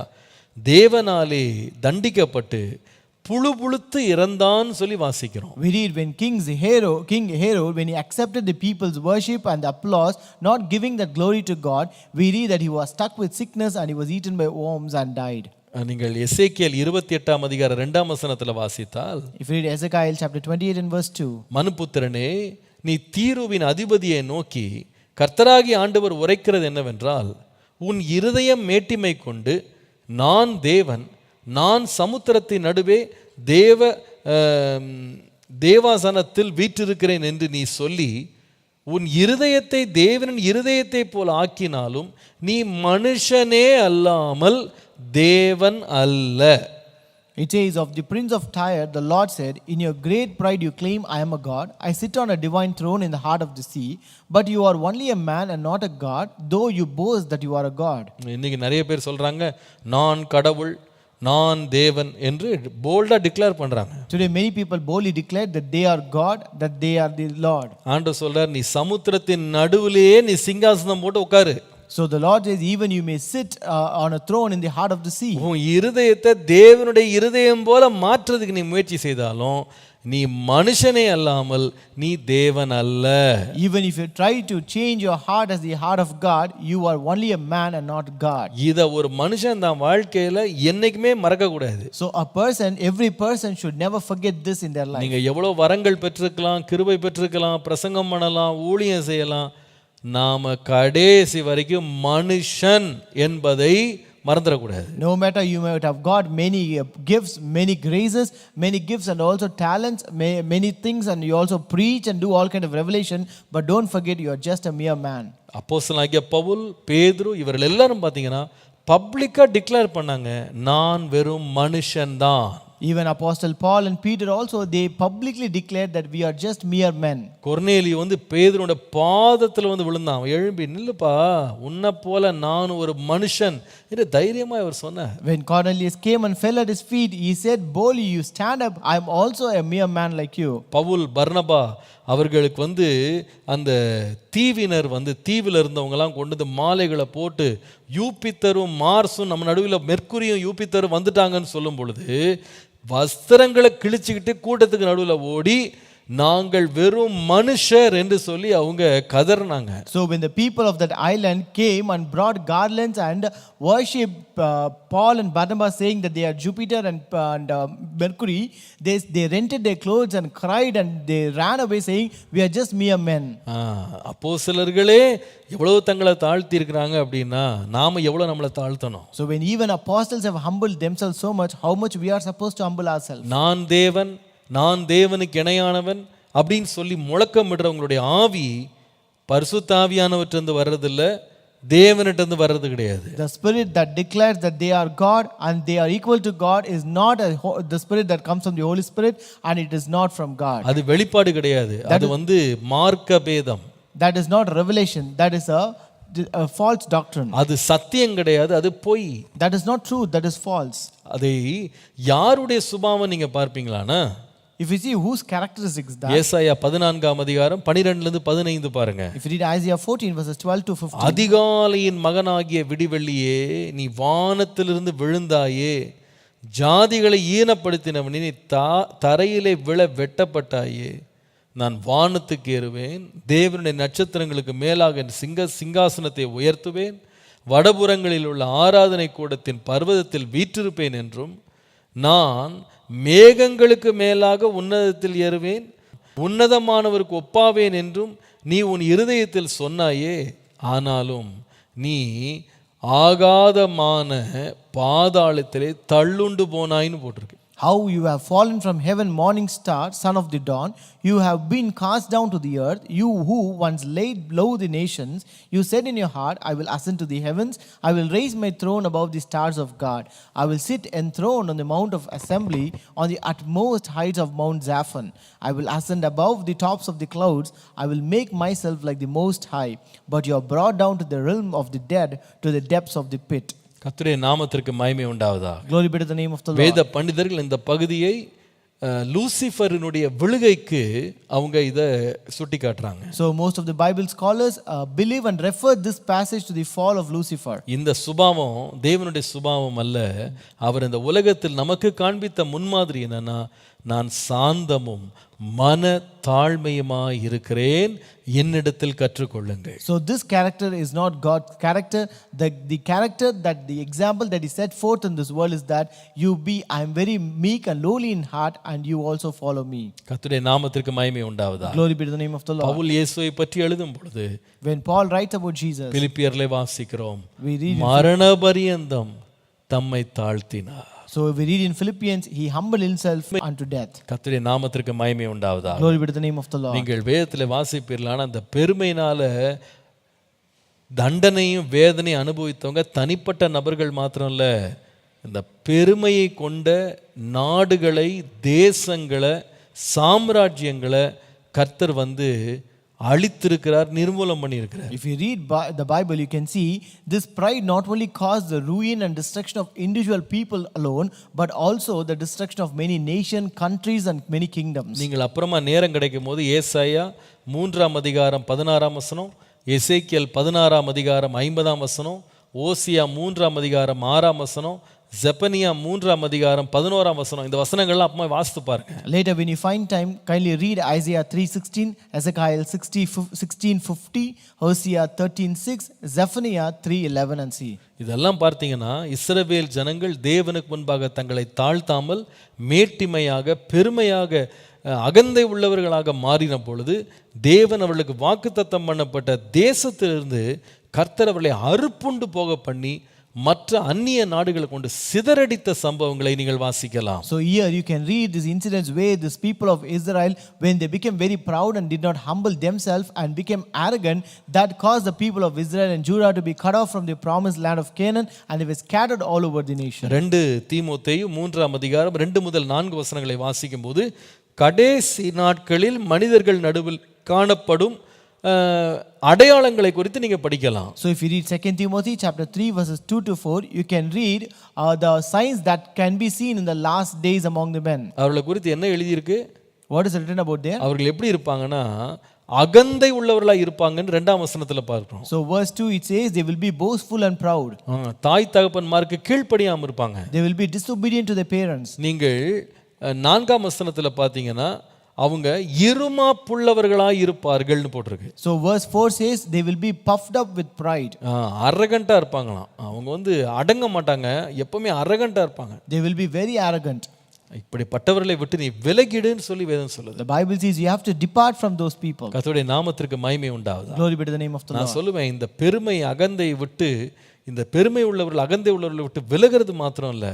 S1: தேவனாலே தண்டிக்கப்பட்டு புழுபுழுத்து இறந்தான் சொல்லி வாசிக்கிறோம்.
S2: we read when King Herod, when he accepted the people's worship and the applause, not giving that glory to God, we read that he was stuck with sickness and he was eaten by worms and died.
S1: நீங்கள் எசேக்கியேல் 28ஆம் அதிகாரம் 2ஆம் வசனத்துல வாசித்தால்,
S2: If you read Ezekiel chapter 28 and verse 2,
S1: மனுபுத்திரனே நீ தீருவின் அதிபதியை நோக்கி கர்த்தராகிய ஆண்டவர் உரைக்கிறது என்னவென்றால், உன் இருதயம் மேட்டிமை கொண்டு நான் தேவன், நான் சமுத்திரத்தின் நடுவே தேவாசனத்தில் வீற்றிருக்கிறேன் என்று நீ சொல்லி உன் இருதயத்தை தேவனின் இருதயத்தை போல் ஆக்கினாலும் நீ மனுஷனே அல்லாமல் தேவன் அல்ல.
S2: It says, of the prince of Tyre, the Lord said, in your great pride you claim I am a God. I sit on a divine throne in the heart of the sea, but you are only a man and not a God, though you boast that you are a God.
S1: இன்னைக்கு நிறைய பேர் சொல்றாங்க நான் கடவுள் நான் தேவன் என்று போல்டா டிக்ளேர் பண்றாங்க.
S2: Today many people boldly declare that they are God, that they are the Lord.
S1: ஆண்டவர் சொல்றார், நீ சமுத்திரத்தின் நடுவிலேயே நீ சிங்காசனம் போட்டு உட்காரு.
S2: So the Lord says, even you may sit on a throne in the heart of the sea.
S1: உன் இருதயத்தை தேவனுடைய இருதயம் போல மாற்றுறதுக்கு நீ முயற்சி செய்தாலும் நீ மனுஷனே அல்லாமல் நீ தேவன் அல்ல.
S2: Even if you try to change your heart as the heart of God, you are only a man and not God.
S1: இத ஒரு மனுஷன் தான் வாழ்க்கையில என்னைக்குமே மறக்க கூடாது.
S2: So every person should never forget this in their life.
S1: நீங்க எவ்வளவு வரங்கள் பெற்றிருக்கலாம், கிருபை பெற்றிருக்கலாம், பிரசங்கம் பண்ணலாம், ஊழியம் செய்யலாம், நாம கடைசி வரைக்கும் மனுஷன் என்பதை மறந்துடக்கூடாது.
S2: No matter you might have got many gifts, many graces, many gifts and also talents, many things, and you also preach and do all kind of revelation, but don't forget you are just a mere man.
S1: அப்போஸ்தலனாகிய பவுல், பேதுரு இவர்கள் எல்லாரும் பார்த்தீங்கன்னா பப்ளிக்கா declare பண்ணாங்க, நான் வெறும் மனுஷன்தான்.
S2: Even Apostle Paul and Peter also, they publicly declared that we are just mere men.
S1: கொர்நேலியு வந்து பேதுருவோட பாதத்துல வந்து விழுந்தான். அவன் எழும்பி, நில்லுப்பா, உன்னை போல நான் ஒரு மனுஷன் என்று தைரியமா அவர் சொன்னார்.
S2: When Cornelius came and fell at his feet, he said, boldly, you stand up, I am also a mere man like you.
S1: Pavul, பர்னபா அவர்களுக்கு வந்து அந்த தீவினர் வந்து தீவில் இருந்தவங்கலாம் கொண்டு வந்து மாலைகளை போட்டு யூபித்தரும் மார்ஸும் நம்ம நடுவில் மெர்க்குரியும் யூபித்தரும் வந்துட்டாங்கன்னு சொல்லும் பொழுது வஸ்திரங்களை கிழிச்சுக்கிட்டு கூட்டத்துக்கு நடுவில் ஓடி நாங்கள் வெறும் மனுஷர் என்று சொல்லி அவங்க கதறினாங்க.
S2: So when the people of that island came and brought garlands and worshiped Paul and Barnabas, saying that they are Jupiter and Mercury, they rented their clothes and cried and they ran away saying, we are just mere men.
S1: அப்போஸ்தலர்களே எவ்வளவு தங்களை தாழ்த்தி இருக்கிறாங்க அப்படின்னா நாம எவ்வளவு நம்மளை தாழ்த்தணும்.
S2: So when even apostles have humbled themselves so much, how much we are supposed to humble ourselves. நான் தேவனுக்கு இணையானவன் அப்படின்னு சொல்லி முழக்கமிடுறவங்களுடைய ஆவி பரிசுத்த ஆவியானவற்றிலிருந்து வர்றதில்லை, தேவனிட்டிருந்து வர்றது கிடையாது. The spirit that declares that they are God and they are equal to God is not the spirit that comes from the Holy Spirit, and it is not from God.
S1: அது வெளிப்பாடு கிடையாது, அது வந்து மார்க்க பேதம்.
S2: That is not revelation, that is a false doctrine.
S1: அது சத்தியம் கிடையாது, அது பொய்.
S2: That is not true, that is false.
S1: அதை யாருடைய சுபாவம் நீங்க பார்ப்பீங்களானா,
S2: if you see whose characteristics that,
S1: ஏசாயா 14ஆம் அதிகாரம் 12 லிருந்து 15 பாருங்க.
S2: if you read Isaiah 14 verses 12 to 15,
S1: அதிகாலையின் மகனாகிய விடிவெள்ளியே, நீ வானத்திலிருந்து விழுந்தாயே, ஜாதிகளை ஈனப்படுத்தினவனே, நீ தரையிலே விழ வெட்டப்பட்டாயே, நான் வானத்துக்கு ஏறுவேன், தேவனுடைய நட்சத்திரங்களுக்கு மேலாக என் சிங்காசனத்தை உயர்த்துவேன், வடபுறங்களில் உள்ள ஆராதனை கூடத்தின் பர்வதத்தில் வீற்றிருப்பேன் என்றும், நான் மேகங்களுக்கு மேலாக உன்னதத்தில் ஏறுவேன், உன்னதமானவருக்கு ஒப்பாவேன் என்றும் நீ உன் இருதயத்தில் சொன்னாயே, ஆனாலும் நீ ஆகாதமான பாதாளத்திலே தள்ளுண்டு போனாயின்னு போட்டிருக்கு.
S2: How you have fallen from heaven, morning star, son of the dawn. You have been cast down to the earth. You who once laid low the nations. You said in your heart, I will ascend to the heavens. I will raise my throne above the stars of God. I will sit enthroned on the mount of assembly, on the utmost heights of Mount Zaphon. I will ascend above the tops of the clouds. I will make myself like the Most High. But you are brought down to the realm of the dead, to the depths of the pit.
S1: கர்த்தருடைய நாமத்திற்கு மகிமை உண்டாவதா.
S2: Glory be to the name of the Lord.
S1: வேத பண்டிதர்கள் இந்த பகுதியை லூசிஃபரினுடைய விழுகைக்கு அவங்க இதை சுட்டி காட்டுறாங்க.
S2: So most of the Bible scholars believe and refer this passage to the fall of Lucifer.
S1: இந்த சுபாவம் தேவனுடைய சுபாவம் அல்ல. அவர் இந்த உலகத்தில் நமக்கு காண்பித்த முன்மாதிரி என்னன்னா, நான் சாந்தமும் மன தாழ்மையுமாய் இருக்கிறேன், என்னிடத்தில் கற்றுக்கொள்ளுங்கள்.
S2: So this character is not God's character. The character that the example that is set forth in this world is that I am very meek and lowly in heart, and you also follow me.
S1: கர்த்தருடைய நாமத்திற்கு மகிமை உண்டாவதா.
S2: Glory be to the name of the Lord.
S1: Pavul இயேசுவை பற்றி எழுதும் பொழுது,
S2: when Paul writes about Jesus,
S1: பிலிப்பியர்ல வாசிக்கிறோம்,
S2: we read
S1: மரணபரியந்தம் தம்மை தாழ்த்தினார்.
S2: So we read in Philippians, he humbled himself unto death.
S1: கர்த்தருடைய நாமத்திற்கு மகிமை உண்டாவதா.
S2: Glory be to the name of the Lord.
S1: நீங்கள் வேதத்தில் வாசிப்பீர்களான அந்த பெருமையினால தண்டனையும் வேதனையும் அனுபவித்தவங்க தனிப்பட்ட நபர்கள் மாத்திரம் இல்ல, இந்த பெருமையை கொண்ட நாடுகளை, தேசங்களை, சாம்ராஜ்யங்களை கர்த்தர் வந்து அழித்திருக்கிறார், நிர்மூலம் பண்ணியிருக்கிறார்.
S2: If you read the Bible, you can see this pride not only caused the ruin and destruction of individual people alone, but also the destruction of many nations, countries and many kingdoms.
S1: நீங்கள் அப்புறமா நேரம் கிடைக்கும் போது ஏசாயா 3ஆம் அதிகாரம் 16ஆம் வசனம், எசேக்கியேல் 16ஆம் அதிகாரம் 50ஆம் வசனம், ஓசியா 3ஆம் அதிகாரம் 6ஆம் வசனம், ஜெபனியா 3ஆம் அதிகாரம் 11ஆம் வசனம், இந்த வசனங்கள்லாம் அப்பமா வாசித்து பாருங்க.
S2: Later when you find time, kindly read Isaiah 3:16, Ezekiel 16:50, Hosea 13:6, Zephaniah 3:11 and see.
S1: இதெல்லாம் பார்த்தீங்கன்னா இஸ்ரவேல் ஜனங்கள் தேவனுக்கு முன்பாக தங்களை தாழ்த்தாமல் மேட்டிமையாக பெருமையாக அகந்தை உள்ளவர்களாக மாறின பொழுது தேவன் அவர்களுக்கு வாக்குத்தத்தம் பண்ணப்பட்ட தேசத்திலிருந்து கர்த்தர் அவர்களை அறுப்புண்டு போக பண்ணி மற்ற அந்நிய நாடுகளை கொண்டு சிதறடித்த சம்பவங்களை நீங்கள் வாசிக்கலாம்.
S2: So here you can read these incidents where these people of Israel, when they became very proud and did not humble themselves and became arrogant, that caused the people of Israel and Judah to be cut off from the promised land of Canaan, and they were scattered all over the nation.
S1: 2 தீமோத்தேயு 3ஆம் அதிகாரம் 2 முதல் 4 வசனங்களை வாசிக்கும்போது, கடைசி நாட்களில் மனிதர்கள் நடுவில் காணப்படும் அடையாளங்களை குறித்து நீங்க படிக்கலாம்.
S2: So if you read 2 Timothy chapter 3 verses 2 to 4, you can read the signs that can be seen in the last days among the men.
S1: அவர்களை குறித்து என்ன எழுதி இருக்கு?
S2: What is written about there?
S1: அவர்கள் எப்படி இருப்பாங்கன்னா அகந்தை உள்ளவர்களா இருப்பாங்கன்னு 2ஆம் வசனத்துல பார்க்கிறோம்.
S2: So verse 2 it says they will be boastful and proud.
S1: தாய் தகப்பன்மாருக்கு கீழ்ப்படியாம இருப்பாங்க.
S2: They will be disobedient to their parents.
S1: நீங்கள் 4ஆம் வசனத்துல பாத்தீங்கன்னா அவங்க இருமாப்புள்ளவர்களாய் இருப்பார்கள்னு போட்டிருக்கு.
S2: So verse 4 says they will be puffed up with pride.
S1: அரகண்டா இருப்பாங்களாம். அவங்க அடங்க மாட்டாங்க, எப்பவுமே அரகண்டா இருப்பாங்க.
S2: They will be very arrogant.
S1: இப்படிப்பட்டவர்களை விட்டு நீ விலகிடுன்னு சொல்லி வேதம் சொல்லுது.
S2: The Bible says you have to depart from those people.
S1: கர்த்தருடைய நாமத்திற்கு மகிமை உண்டாவதாக.
S2: Glory be to the name of the Lord.
S1: நான் சொல்லுவேன், இந்த பெருமை அகந்தை விட்டு, இந்த பெருமை உள்ளவர்கள் அகந்தை உள்ளவர்களை விட்டு விலகிறது மாத்திரம் இல்ல,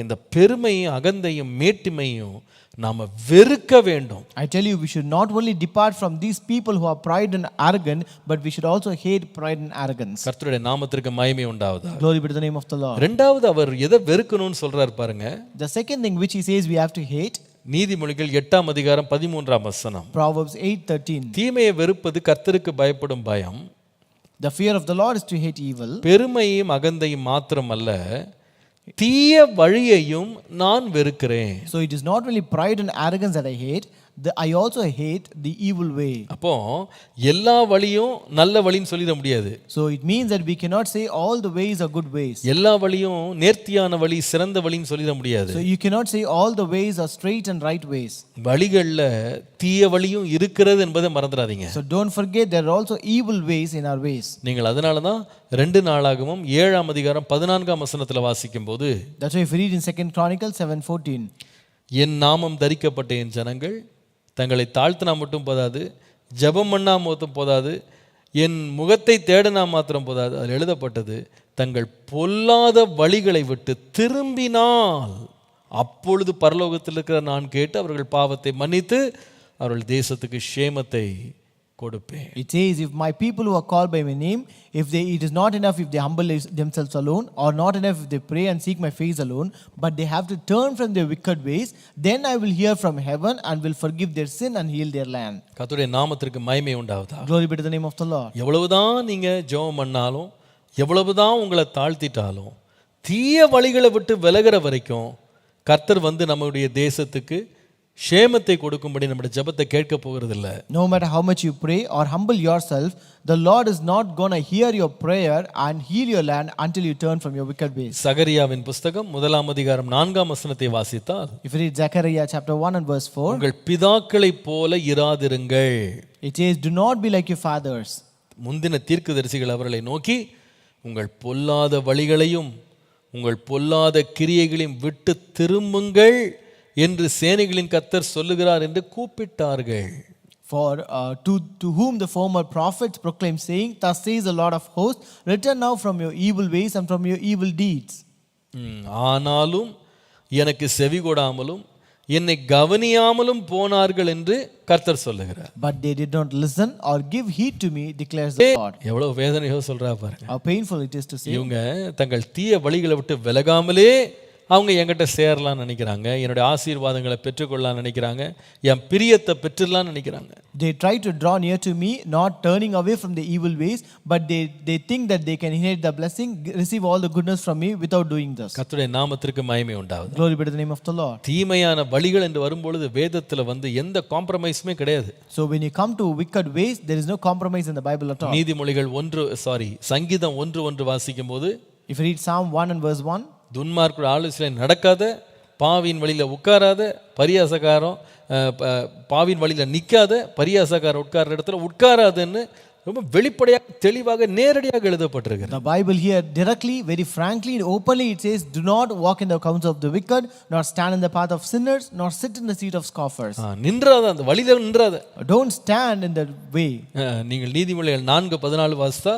S1: இந்த பெருமையும் அகந்தையும் மேட்டிமையும் நாம வெறுக்க வேண்டும்.
S2: I tell you, we should not only depart from these people who are pride and arrogant, but we should also hate pride and arrogance.
S1: கர்த்தருடைய நாமத்திற்கு மகிமை உண்டாவதாக.
S2: Glory be to the name of the Lord.
S1: இரண்டாவது அவர் எதை வெறுக்கணும்னு சொல்றாரு பாருங்க.
S2: The second thing which he says we have to hate,
S1: நீதிமொழிகள் 8ஆம் அதிகாரம் 13ஆம் வசனம்.
S2: Proverbs 8:13.
S1: தீமையை வெறுப்பது கர்த்தருக்கு பயப்படும் பயம்.
S2: The fear of the Lord is to hate evil.
S1: பெருமையும் அகந்தையும் மாத்திரமல்ல, தீய வழியையும் நான் வெறுக்கிறேன்.
S2: So it is not only pride and arrogance that I hate, I also hate the evil way.
S1: அப்போ எல்லா வழியும் நல்ல வழின்னு சொல்லிட முடியாது.
S2: So it means that we cannot say all the ways are good ways.
S1: எல்லா வழியும் நேர்த்தியான வழி, சிறந்த வழின்னு சொல்லிட முடியாது.
S2: So you cannot say all the ways are straight and right ways.
S1: வழிகள்ல தீய வழியும் இருக்கிறது என்பதை மறந்துடாதீங்க.
S2: So don't forget there are also evil ways in our ways.
S1: நீங்கள் அதனால தான் 2 நாளாகமம் 7ஆம் அதிகாரம் 14ஆம் வசனத்துல வாசிக்கும்போது,
S2: That's why if you read in 2 Chronicles 7:14,
S1: என் நாமம் தரிக்கப்பட்ட என் ஜனங்கள் தங்களை தாழ்த்தினா மட்டும் போதாது, ஜெபம் பண்ணா மட்டும் போதாது, என் முகத்தை தேடினா மாத்திரம் போதாது, அதில் எழுதப்பட்டது, தங்கள் பொல்லாத வழிகளை விட்டு திரும்பினால் அப்பொழுது பரலோகத்தில் இருக்கிற நான் கேட்டு அவர்கள் பாவத்தை மன்னித்து அவர்கள் தேசத்துக்கு க்ஷேமத்தை கொடுப்பேன்.
S2: it says, if my people who are called by my name, it is not enough if they humble themselves alone, or not enough if they pray and seek my face alone, but they have to turn from their wicked ways, then I will hear from heaven and will forgive their sin and heal their land.
S1: கர்த்தருடைய நாமத்திற்கு மகிமை உண்டாவதாக.
S2: Glory be to the name of the Lord.
S1: எவ்வளவுதான் நீங்க ஜெபம் பண்ணாலும், எவ்வளவுதான் உங்களை தாழ்த்திட்டாலும், தீய வழிகளை விட்டு விலகிற வரைக்கும் கர்த்தர் நம்முடைய தேசத்துக்கு க்ஷேமத்தை கொடுக்கும்படி நம்முடைய ஜெபத்தை கேட்க போகிறதில்லை.
S2: No matter how much you pray or humble yourself, the Lord is not going to hear your prayer and heal your land until you turn from your wicked ways.
S1: சகரியாவின் புத்தகம் 1ஆம் அதிகாரம் 4ஆம் வசனத்தை வாசித்தால்,
S2: If you read Zechariah chapter 1 and verse 4,
S1: உங்கள் பிதாக்களைப் போல இராதிருங்கள்.
S2: it says, do not be like your fathers.
S1: முந்தின தீர்க்கதரிசிகள் அவர்களை நோக்கி, உங்கள் பொல்லாத வழிகளையும் உங்கள் பொல்லாத கிரியைகளையும் விட்டு திரும்புங்கள் என்று சேனைகளின் கர்த்தர் சொல்லுகிறார் என்று கூப்பிட்டார்கள்.
S2: For to whom the former prophets proclaimed, saying, thus says the Lord of hosts, return now from your evil ways and from your evil deeds.
S1: ஆனாலும் எனக்கு செவி கொடாமலும் என்னை கவனியாமலும் போனார்கள் என்று கர்த்தர் சொல்லுகிறார்.
S2: But they did not listen or give heed to me, declares the Lord.
S1: எவ்வளவு வேதனையோ சொல்றா பாருங்க.
S2: How painful it is to say.
S1: இவங்க தங்கள் தீய வழிகளை விட்டு விலகாமலே அவங்க என்கிட்ட சேரலாம்னு நினைக்கிறாங்க, என்னுடைய ஆசீர்வாதங்களை பெற்றுக்கொள்ளலாம்னு நினைக்கிறாங்க, என் பிரியத்தை பெற்றுடலாம்னு நினைக்கிறாங்க.
S2: They try to draw near to me, not turning away from the evil ways, but they think that they can inherit the blessing, receive all the goodness from me without doing this.
S1: கர்த்தருடைய நாமத்திற்கு மகிமை உண்டாவது.
S2: Glory be to the name of the Lord.
S1: தீமையான வழிகள் என்று வரும்பொழுது வேதத்துல எந்த காம்ப்ரமைஸுமே கிடையாது.
S2: So when you come to wicked ways, there is no compromise in the Bible at all.
S1: நீதிமொழிகள் சங்கீதம் 1:1 வாசிக்கும் போது,
S2: If you read Psalm 1 and verse 1,
S1: துன்மார்க்கர் ஆலோசனை நடக்காத, பாவியின் வழியில உட்காராத, பரியாசக்காரன் பாவியின் வழியில நிற்காத, பரியாசக்காரன் உட்கார்ற இடத்துல உட்காராதுன்னு ரொம்ப வெளிப்படையாக தெளிவாக நேரடியாக எழுதப்பட்டிருக்கிறது.
S2: The Bible here directly, very frankly, and openly it says, do not walk in the counsel of the wicked, nor stand in the path of sinners, nor sit in the seat of scoffers.
S1: நின்றாத, அந்த வழியில நின்றாத.
S2: Don't stand in that way.
S1: நீங்கள் நீதிமொழிகள் 4:14 வாசித்தா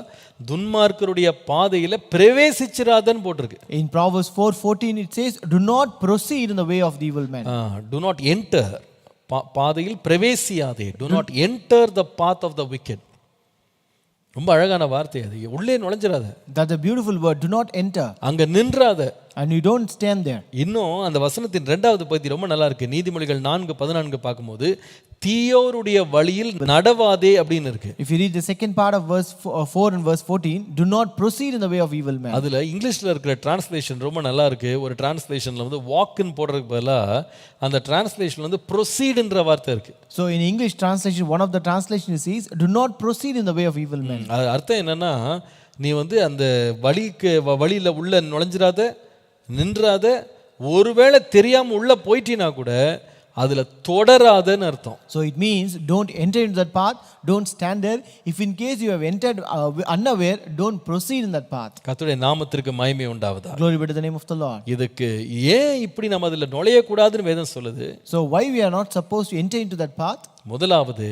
S1: துன்மார்க்கருடைய பாதையில பிரவேசிச்சிராதன்னு போட்டிருக்கு.
S2: In Proverbs 4:14 it says, do not proceed in the way of the evil man.
S1: Do not enter, பாதையில் பிரவேசியாதே. Do not enter the path of the wicked. ரொம்ப அழகான வார்த்தை அது. உள்ளே நுழைஞ்சிராத.
S2: That's a beautiful word. Do not enter.
S1: அங்க நின்றாத.
S2: And you don't stand there.
S1: இன்னும் அந்த வசனத்தின் 2வது பகுதி ரொம்ப நல்லா இருக்கு. நீதிமொழிகள் 4:14 பார்க்கும்போது தீயோருடைய வழியில் நடவாதே அப்படின்னு இருக்கு.
S2: If you read the second part of verse 4 and verse 14, do not proceed in the way of evil men.
S1: அதுல இங்கிலீஷ்ல இருக்கிற டிரான்ஸ்லேஷன் ரொம்ப நல்லா இருக்கு. ஒரு டிரான்ஸ்லேஷன்ல வந்து வாக்னு போடுறதுக்கு பதிலா அந்த டிரான்ஸ்லேஷன்ல வந்து ப்ரொசீட்ன்ற வார்த்தை இருக்கு.
S2: So in English translation, one of the translations says, do not proceed in the way of evil men.
S1: அது அர்த்தம் என்னன்னா, நீ வந்து அந்த வழியில உள்ள நுழைஞ்சிராத, நின்றாத, ஒருவேளை தெரியாம உள்ள போயிட்டினா கூட அதுல தொடராதன்னு அர்த்தம்.
S2: So it means don't enter into that path, don't stand there. If in case you have entered unaware, don't proceed in that path.
S1: கர்த்தருடைய நாமத்திற்கு மகிமை உண்டாவதாக.
S2: Glory be to the name of the Lord.
S1: இதுக்கு ஏன் இப்படி நம்ம அதுல நுழைய கூடாதுன்னு வேதம் சொல்லுது.
S2: So why we are not supposed to enter into that path?
S1: முதலாவது,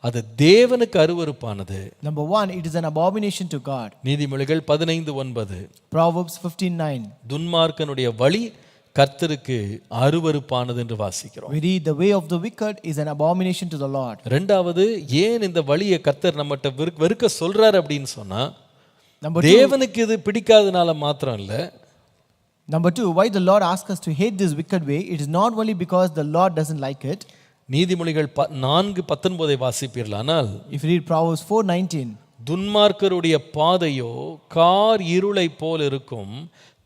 S1: அது தேவனுக்கு அருவருப்பானது.
S2: Number 1, it is an abomination to God.
S1: நீதிமொழிகள் 15:9.
S2: Proverbs 15:9.
S1: துன்மார்க்கனுடைய வழி கர்த்தருக்கு அருவருப்பானது என்று வாசிக்கிறோம்.
S2: We read, the way of the wicked is an abomination to the Lord.
S1: இரண்டாவது, ஏன் இந்த வழியை கர்த்தர் நம்மட்ட வெறுக்க சொல்றாரு அப்படின்னு சொன்னா,
S2: Number 2,
S1: தேவனுக்கு இது பிடிக்காதனால மாத்திரம் இல்ல.
S2: Number 2, why the Lord asks us to hate this wicked way? It is not only because the Lord doesn't like it.
S1: நீதிமொழிகள் 4:19 வாசிப்பீர்களானால்,
S2: If you read Proverbs 4:19,
S1: துன்மார்க்கருடைய பாதையோ கார் இருளை போல் இருக்கும்,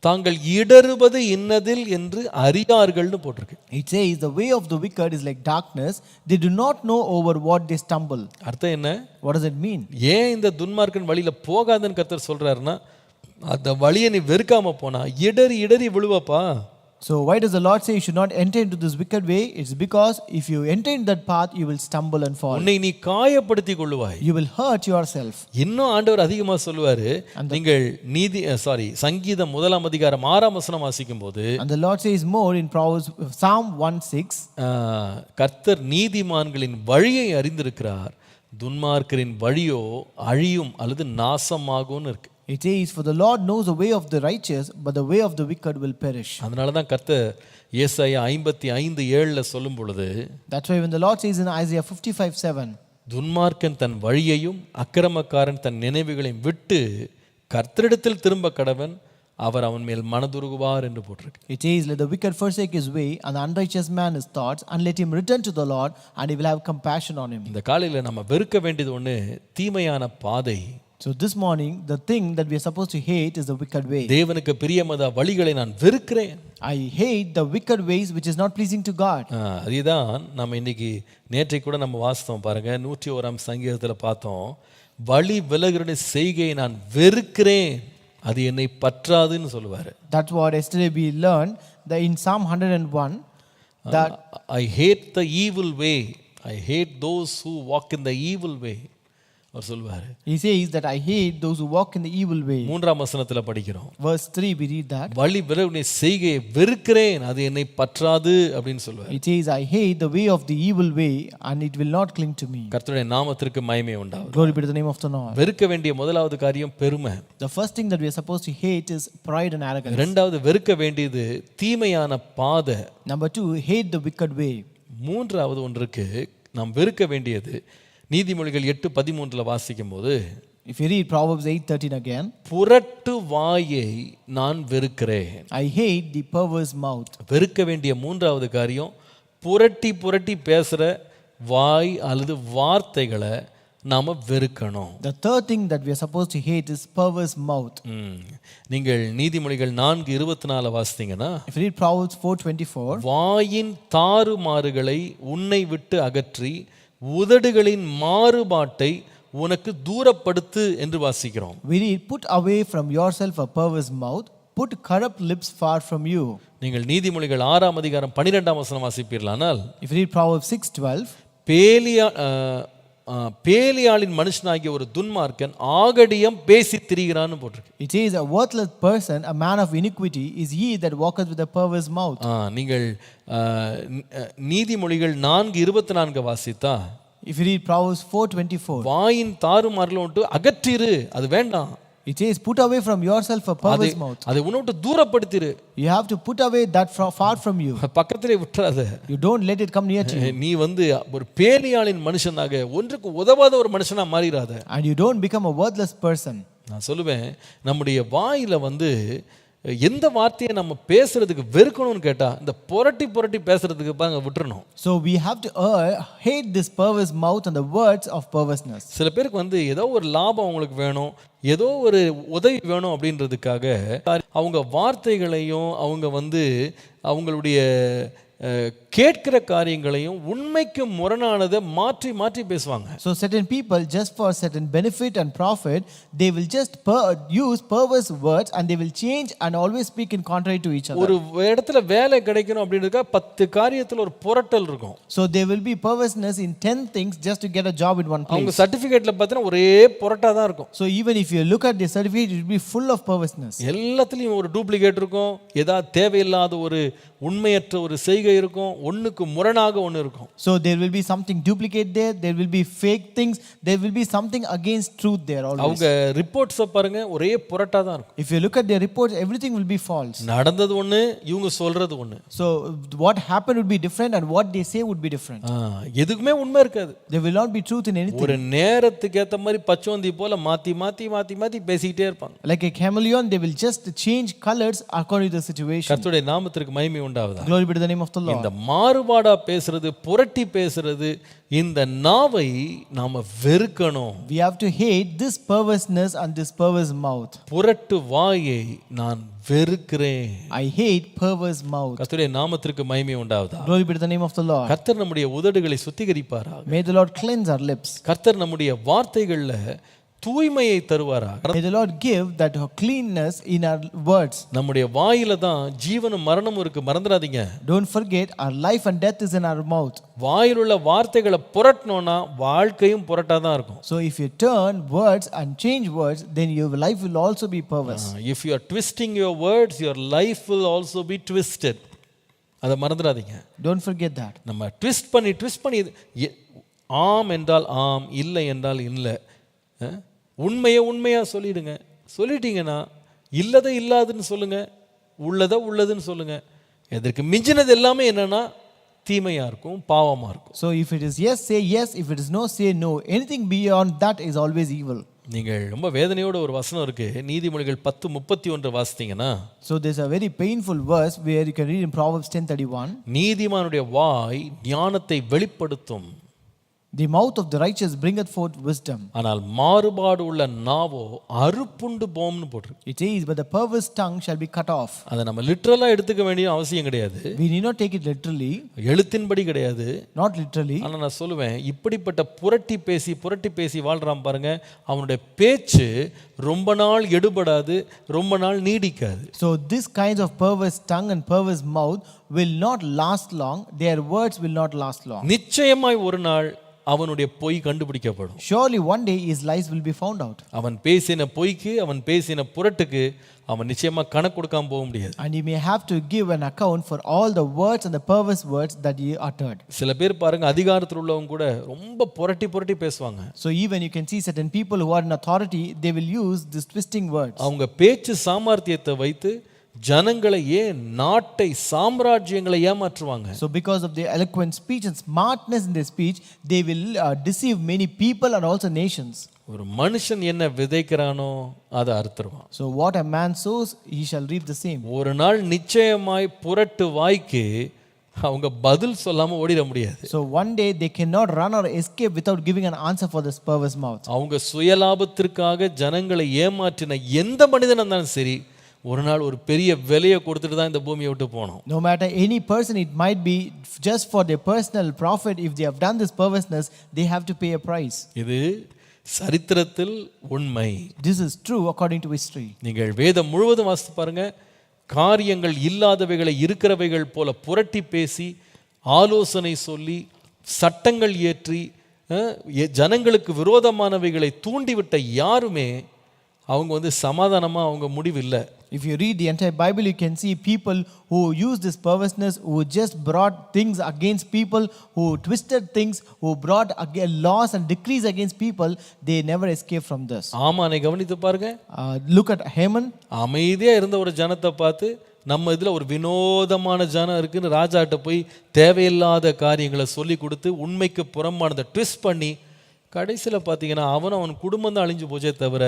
S1: தாங்கள் இடறுவது இன்னதில் என்று அறியார்கள்னு போட்டிருக்கு.
S2: it says, the way of the wicked is like darkness, they do not know over what they stumble.
S1: அர்த்தம் என்ன?
S2: What does it mean?
S1: ஏன் இந்த துன்மார்க்கன் வழியில போகாதன்னு கர்த்தர் சொல்றாருன்னா, அந்த வழியை நீ வெறுக்காம போனா இடறி விழுவப்பா.
S2: So why does the Lord say you should not enter into this wicked way? It's because if you enter in that path, you will stumble and fall.
S1: உன்னை நீ காயப்படுத்திக் கொள்ளுவாய்.
S2: You will hurt yourself.
S1: இன்னும் ஆண்டவர் அதிகமா சொல்லுவாரு. நீங்கள் சங்கீதம் 1:6 வாசிக்கும் போது,
S2: And the Lord says more in Proverbs Psalm 1:6,
S1: கர்த்தர் நீதிமான்களின் வழியை அறிந்திருக்கிறார், துன்மார்க்கரின் வழியோ அழியும் அல்லது நாசமாகும்னு இருக்கு.
S2: it says, for the Lord knows the way of the righteous, but the way of the wicked will perish.
S1: அதனால தான் கர்த்தர் ஏசாயா 55:7 சொல்லும் பொழுது,
S2: That's why when the Lord says in Isaiah 55:7,
S1: துன்மார்க்கன் தன் வழியையும் அக்கிரமக்காரன் தன் நினைவுகளையும் விட்டு கர்த்தரிடத்தில் திரும்ப கடவன், அவர் அவன் மேல் மனதுருகுவார் என்று போட்டிருக்கு.
S2: it says, let the wicked forsake his way, and the unrighteous man his thoughts, and let him return to the Lord, and he will have compassion on him.
S1: இந்த காலையில நம்ம வெறுக்க வேண்டியது ஒண்ணு, தீமையான பாதை.
S2: So this morning, the thing that we are supposed to hate is the wicked way.
S1: தேவனுக்கு பிரியமத வழிகளை நான் வெறுக்கிறேன்.
S2: I hate the wicked ways which is not pleasing to God.
S1: அதுதான் நம்ம இன்னைக்கு நேற்றைக்கு கூட நம்ம வாசித்தோம் பாருங்க. 101ஆம் சங்கீதத்துல பார்த்தோம், வழி விலகுற செய்கையை நான் வெறுக்கிறேன், அது என்னை பற்றாதுன்னு சொல்லுவாரு.
S2: That's what yesterday we learned that in Psalm 101 that
S1: I hate the evil way, I hate those who walk in the evil way. அவர் சொல்வாரு.
S2: He says that I hate those who walk in the evil way.
S1: 3ஆம் வசனத்துல படிக்கிறோம்.
S2: Verse 3 we read that.
S1: வழி விலகுற செய்கையை வெறுக்கிறேன், அது என்னை பற்றாது அப்படின்னு சொல்வாரு.
S2: It says I hate the way of the evil way, and it will not cling to me.
S1: கர்த்தருடைய நாமத்திற்கு மகிமை உண்டாவதாக.
S2: Glory be to the name of the Lord.
S1: வெறுக்க வேண்டிய முதலாவது காரியம் பெருமை.
S2: The first thing that we are supposed to hate is pride and arrogance.
S1: இரண்டாவது வெறுக்க வேண்டியது தீமையான பாதை.
S2: Number 2, hate the wicked way.
S1: மூன்றாவது ஒன்றுக்கு நாம் வெறுக்க வேண்டியது நீதிமொழிகள் 8:13 வாசிக்கும் போது,
S2: if you read Proverbs 8:13 again,
S1: புரட்டு வாயை நான் வெறுக்கிறேன்.
S2: I hate the perverse mouth.
S1: வெறுக்க வேண்டிய மூன்றாவது காரியம் புரட்டி பேசுற வாய் அல்லது வார்த்தைகளை நாம வெறுக்கணும்.
S2: The third thing that we are supposed to hate is perverse mouth.
S1: நீங்கள் நீதிமொழிகள் 4:24 வாசித்தீங்கன்னா,
S2: if you read Proverbs 4:24,
S1: வாயின் தாறுமாறுகளை உன்னை விட்டு அகற்றி உதடுகளின் மாறுபாட்டை உனக்கு தூரப்படுத்து என்று வாசிக்கிறோம்.
S2: we read, put away from yourself a perverse mouth, put corrupt lips far from you.
S1: நீங்கள் நீதிமொழிகள் 6:12 வாசிப்பீர்களானால்,
S2: if you read Proverbs 6:12,
S1: பேலியாளின் மனுஷனாகிய ஒரு துன்மார்க்கன் ஆகடியம் பேசி திரிகிறான்னு போட்டிருக்கு.
S2: It says, a worthless person, a man of iniquity, is he that walketh with a perverse mouth.
S1: நீங்கள் நீதிமொழிகள் 4:24 வாசித்தா,
S2: If you read Proverbs 4:24,
S1: வாயின் தாறுமாறுல ஒன்று அகற்றிரு, அது வேண்டாம்.
S2: it says, put away from yourself a perverse mouth.
S1: அதை உன்னோட்டு தூரப்படுத்திரு.
S2: You have to put away that far from you.
S1: பக்கத்திலே விட்டுறாத.
S2: You don't let it come near to you.
S1: நீ ஒரு பேலியாளின் மனுஷனாக ஒன்றுக்கு உதவாத ஒரு மனுஷனா மாறிடாத.
S2: And you don't become a worthless person.
S1: நான் சொல்லுவேன், நம்முடைய வாயில எந்த வார்த்தையை நம்ம பேசுறதுக்கு வெறுக்கணும்னு கேட்டா, இந்த புரட்டி பேசுறதுக்கு பாங்க விட்டுறணும்.
S2: So we have to hate this perverse mouth and the words of perverseness.
S1: சில பேருக்கு ஏதோ ஒரு லாபம் அவங்களுக்கு வேணும், ஏதோ ஒரு உதவி வேணும் அப்படின்றதுக்காக அவங்க வார்த்தைகளையும் அவங்க அவங்களுடைய கேட்கிற காரியங்களையும் உண்மைக்கு முரணானதை மாற்றி பேசுவாங்க.
S2: So certain people, just for certain benefit and profit, they will just use perverse words and they will change and always speak in contrary to each other.
S1: ஒரு இடத்துல வேலை கிடைக்கணும் அப்படின்றதுக்காக 10 காரியத்துல ஒரு புரட்டல் இருக்கும்.
S2: So there will be perverseness in 10 things just to get a job in one place.
S1: அவங்க சர்டிபிகேட்ல பார்த்தா ஒரே புரட்டா தான் இருக்கும்.
S2: So even if you look at the certificate, it will be full of perverseness.
S1: எல்லாத்துலயும் ஒரு டூப்ளிகேட் இருக்கும், ஏதாவது தேவையில்லாத ஒரு உண்மையற்ற ஒரு செய்கை இருக்கும், ஒண்ணுக்கு முரணாக ஒன்னு இருக்கும்.
S2: So there will be something duplicate there will be fake things, there will be something against truth there always.
S1: அவங்க ரிப்போர்ட்ஸ் பாருங்க, ஒரே புரட்டா தான் இருக்கும்.
S2: If you look at their reports, everything will be false.
S1: நடந்தது ஒண்ணு, இவங்க சொல்றது ஒண்ணு.
S2: So what happened would be different and what they say would be different.
S1: எதுக்குமே உண்மை இருக்காது.
S2: There will not be truth in anything.
S1: ஒரு நேரத்துக்கு ஏத்த மாதிரி பச்சோந்தி போல மாத்தி பேசிட்டே இருப்பாங்க.
S2: Like a chameleon, they will just change colors according to the situation.
S1: கர்த்தருடைய நாமத்திற்கு மகிமை உண்டாவதாக.
S2: Glory be to the name of the Lord.
S1: இந்த மாறுபாடா பேசுறது, புரட்டி பேசுறது, இந்த நாவை நாம வெறுக்கணும்.
S2: We have to hate this perverseness and this perverse mouth.
S1: புரட்டு வாயை நான் வெறுக்கிறேன்.
S2: I hate perverse mouth.
S1: கர்த்தருடைய நாமத்திற்கு மகிமை உண்டாவதாக.
S2: Glory be to the name of the Lord.
S1: கர்த்தர் நம்முடைய உதடுகளை சுத்திகரிப்பாராக.
S2: May the Lord cleanse our lips.
S1: கர்த்தர் நம்முடைய வார்த்தைகள்ல தூய்மையை தருவாராக.
S2: May the Lord give that cleanness in our words.
S1: நம்முடைய வாயில தான் ஜீவனும் மரணமும் இருக்கு, மறந்துடாதீங்க.
S2: Don't forget, our life and death is in our mouth.
S1: வாயில் உள்ள வார்த்தைகளை புரட்டணும்னா வாழ்க்கையும் புரட்டா தான் இருக்கும்.
S2: So if you turn words and change words, then your life will also be perverse.
S1: If you are twisting your words, your life will also be twisted. அதை மறந்துடாதீங்க.
S2: Don't forget that.
S1: நம்ம twist பண்ணி ஆம் என்றால் ஆம், இல்லை என்றால் இல்லை. உண்மையா சொல்லிட்டீங்கன்னா இல்லதை இல்லாதுன்னு சொல்லுங்க, உள்ளதுன்னு சொல்லுங்க. எதற்கு மிஞ்சினது எல்லாமே என்னன்னா தீமையா இருக்கும், பாவமா இருக்கும்.
S2: So if it is yes, say yes. If it is no, say no. Anything beyond that is always evil.
S1: நீங்கள் ரொம்ப வேதனையோட ஒரு வசனம் இருக்கு, நீதிமொழிகள் 10:31 வாசித்தீங்கன்னா.
S2: So there's a very painful verse where you can read in Proverbs 10:31.
S1: நீதிமானுடைய வாய் ஞானத்தை வெளிப்படுத்தும்.
S2: The mouth of the righteous bringeth forth wisdom.
S1: ஆனால் மாறுபாடு உள்ள நாவோ அறுப்புண்டு போம்னு போட்டிருக்கு.
S2: It says, but the perverse tongue shall be cut off.
S1: அதை நம்ம லிட்டரலா எடுத்துக்க வேண்டிய அவசியம் கிடையாது.
S2: We need not take it literally.
S1: எழுத்தின்படி கிடையாது.
S2: Not literally.
S1: ஆனா நான் சொல்லுவேன், இப்படிப்பட்ட புரட்டி பேசி வாழ்றான் பாருங்க, அவனுடைய பேச்சு ரொம்ப நாள் எடுபடாது, ரொம்ப நாள் நீடிக்காது.
S2: So this kinds of perverse tongue and perverse mouth will not last long. Their words will not last long.
S1: நிச்சயமாய் ஒரு நாள் அவனுடைய பொய் கண்டுபிடிக்கப்படும்.
S2: Surely one day his lies will be found out.
S1: அவன் பேசின பொய்க்கு, அவன் பேசின புரட்டுக்கு அவன் நிச்சயமா கணக்கு கொடுக்காம போக முடியாது.
S2: And he may have to give an account for all the words and the perverse words that he uttered.
S1: சில பேர் பாருங்க, அதிகாரத்தில் உள்ளவங்க கூட ரொம்ப புரட்டி பேசுவாங்க.
S2: So even you can see certain people who are in authority, they will use these twisting words.
S1: அவங்க பேச்சு சாமர்த்தியத்தை வைத்து ஜனங்களை, நாட்டை, சாம்ராஜ்யங்களை ஏமாற்றுவாங்க.
S2: So because of their eloquent speech and smartness in their speech, they will deceive many people and also nations.
S1: ஒரு மனுஷன் என்ன விதைக்கிறானோ அதை அறுத்துருவான்.
S2: So what a man sows, he shall reap the same.
S1: ஒரு நாள் நிச்சயமாய் புரட்டு வாய்க்கு அவங்க பதில் சொல்லாம ஓடிட முடியாது.
S2: So one day they cannot run or escape without giving an answer for this perverse mouth.
S1: அவங்க சுயலாபத்திற்காக ஜனங்களை ஏமாற்றின எந்த மனிதனா இருந்தாலும் சரி, ஒரு நாள் ஒரு பெரிய விலையை கொடுத்துட்டு தான் இந்த பூமியை விட்டு போகணும்.
S2: No matter any person, it might be just for their personal profit. If they have done this perverseness, they have to pay a price.
S1: இது சரித்திரத்தில் உண்மை.
S2: This is true according to history.
S1: நீங்கள் வேதம் முழுவதும் வாசித்து பாருங்க, காரியங்கள் இல்லாதவைகளை இருக்கிறவைகள் போல புரட்டி பேசி, ஆலோசனை சொல்லி, சட்டங்கள் இயற்றி, ஜனங்களுக்கு விரோதமானவைகளை தூண்டிவிட்ட யாருமே அவங்க வந்து சமாதானமாக அவங்க முடிவு இல்லை.
S2: If you read the entire Bible, you can see people who use this perverseness, who just brought things against people, who twisted things, who brought laws and decrees against people. They never escape from this.
S1: ஆமானை கவனித்து பாருங்க.
S2: Look at Haman.
S1: அமைதியாக இருந்த ஒரு ஜனத்தை பார்த்து நம்ம இதில் ஒரு வினோதமான ஜனம் இருக்குன்னு ராஜாட்ட போய் தேவையில்லாத காரியங்களை சொல்லி கொடுத்து உண்மைக்கு புறம்பானதை ட்விஸ்ட் பண்ணி கடைசியில் பார்த்தீங்கன்னா அவன் குடும்பம் தான் அழிஞ்சு போச்சே தவிர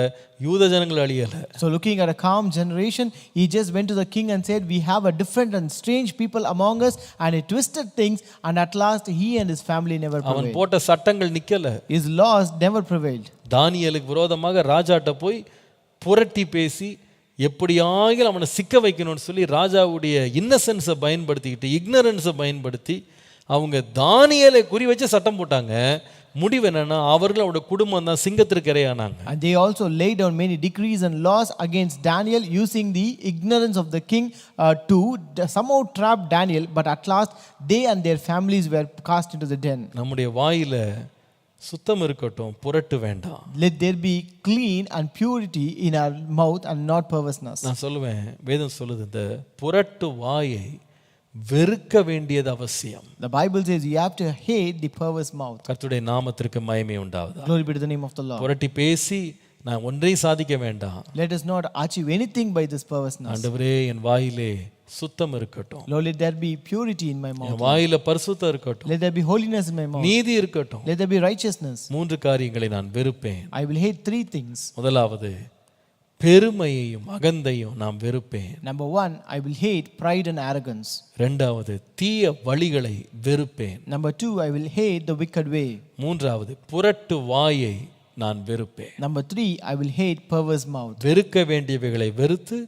S1: யூத ஜனங்கள் அழியலை.
S2: So looking at a calm generation, he just went to the king and said, we have a different and strange people among us, and he twisted things, and at last he and his family never
S1: அவன்
S2: prevailed.
S1: போட்ட சட்டங்கள் நிக்கல.
S2: His laws never prevailed.
S1: தானியேலுக்கு விரோதமாக ராஜாட்ட போய் புரட்டி பேசி எப்படியாகிலும் அவனை சிக்க வைக்கணும்னு சொல்லி ராஜாவுடைய இன்னசென்ஸை பயன்படுத்திக்கிட்டு இக்னரன்ஸை பயன்படுத்தி அவங்க தானியேலை குறி வச்சு சட்டம் போட்டாங்க. முடிவு என்னன்னா அவர்கள் அவருடைய குடும்பம் தான் சிங்கத்திற்கு இரையானாங்க.
S2: And they also laid down many decrees and laws against Daniel, using the ignorance of the king to somehow trap Daniel, but at last they and their families were cast into the den.
S1: நம்முடைய வாயில சுத்தம் இருக்கட்டும், புரட்டு வேண்டாம்.
S2: Let there be clean and purity in our mouth and not perverseness.
S1: நான் சொல்லுவேன், வேதம் சொல்லுது இந்த புரட்டு வாயை வெறுக்க வேண்டியது அவசியம்.
S2: The Bible says you have to hate the perverse mouth.
S1: கர்த்தருடைய நாமத்திற்கு மகிமை உண்டாவதாக.
S2: Glory be to the name of the Lord.
S1: புரட்டி பேசி நான் ஒன்றையும் சாதிக்க வேண்டாம்.
S2: Let us not achieve anything by this perverseness.
S1: ஆண்டவரே என் வாயிலே சுத்தம் இருக்கட்டும்.
S2: Lord, let there be purity in my mouth.
S1: என் வாயில பரிசுத்தம் இருக்கட்டும்.
S2: Let there be holiness in my mouth.
S1: நீதி இருக்கட்டும்.
S2: Let there be righteousness.
S1: மூன்று காரியங்களை நான் வெறுப்பேன்.
S2: I will hate three things.
S1: முதலாவது பெருமையையும் அகந்தையும் நான் வெறுப்பேன்.
S2: Number one, I will hate pride and arrogance.
S1: இரண்டாவது தீய வழிகளை வெறுப்பேன்.
S2: Number two, I will hate the wicked way.
S1: மூன்றாவது புரட்டு வாயை நான் வெறுப்பேன்.
S2: Number three, I will hate perverse mouth.
S1: வெறுக்க வேண்டியவைகளை வெறுத்து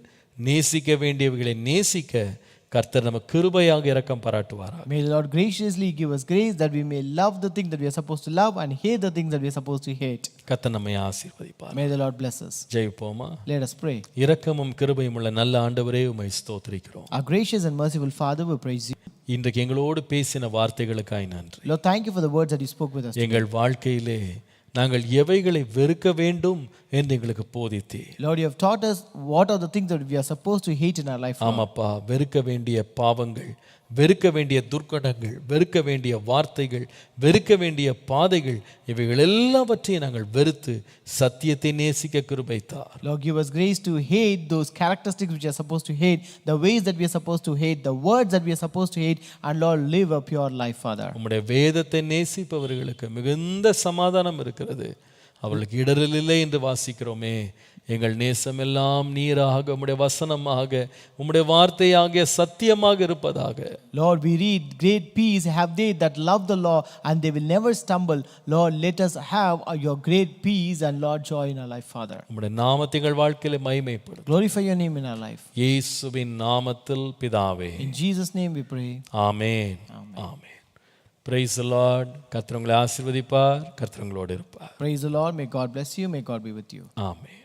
S1: நேசிக்க வேண்டியவைகளை நேசிக்க கர்த்தர் நமக்கு கிருபையாக இரக்கம் பாராட்டுவாராக.
S2: May the Lord graciously give us grace that we may love the things that we are supposed to love and hate the things that we are supposed to hate.
S1: கர்த்தர் நம்மை ஆசீர்வதிப்பார்.
S2: May the Lord bless us.
S1: ஜெயிப்போமா?
S2: Let us pray.
S1: இரக்கமும் கிருபையும் உள்ள நல்ல ஆண்டவரே உம்மை ஸ்தோத்திரிக்கிறோம்.
S2: Our gracious and merciful Father, we praise you.
S1: இன்றைக்கு எங்களோடு பேசின வார்த்தைகளுக்காய் நன்றி.
S2: Lord, thank you for the words that you spoke with us.
S1: எங்கள் வாழ்க்கையிலே நாங்கள் எவைகளை வெறுக்க வேண்டும் என்று எங்களுக்கு போதித்தீர்.
S2: Lord, you have taught us what are the things that we are supposed to hate in our life.
S1: ஆமாப்பா, வெறுக்க வேண்டிய பாவங்கள், வெறுக்க வேண்டிய துர்க்கடங்கள், வெறுக்க வேண்டிய வார்த்தைகள், வெறுக்க வேண்டிய பாதைகள், இவைகள் எல்லாவற்றையும் நாங்கள் வெறுத்து சத்தியத்தை நேசிக்க கிருபை தார்.
S2: Lord, give us grace to hate those characteristics which we are supposed to hate, the ways that we are supposed to hate, the words that we are supposed to hate, and Lord, live a pure life, Father.
S1: உம்முடைய வேதத்தை நேசிப்பவர்களுக்கு மிகுந்த சமாதானம் இருக்கிறது, அவர்களுக்கு இடரல் இல்லை என்று வாசிக்கிறோமே. எங்கள் நேசமெல்லாம் நீராக உம்முடைய வசனமாக உம்முடைய வார்த்தையாக சத்தியமாக இருப்பதாக.
S2: Lord, we read, great peace have they that love the law and they will never stumble. Lord, let us have your great peace and Lord joy in our life, Father.
S1: உம்முடைய நாமத்தை எங்கள் வாழ்க்கையிலே மகிமைப்படும்.
S2: Glorify your name in our life.
S1: இயேசுவின் நாமத்தில் பிதாவே.
S2: In Jesus' name we pray.
S1: Amen. Amen. Praise the Lord. கர்த்தர் உங்களை ஆசீர்வதிப்பார், கர்த்தர் உங்களோடு இருப்பார்.
S2: Praise the Lord. May God bless you. May God be with you.
S1: Amen.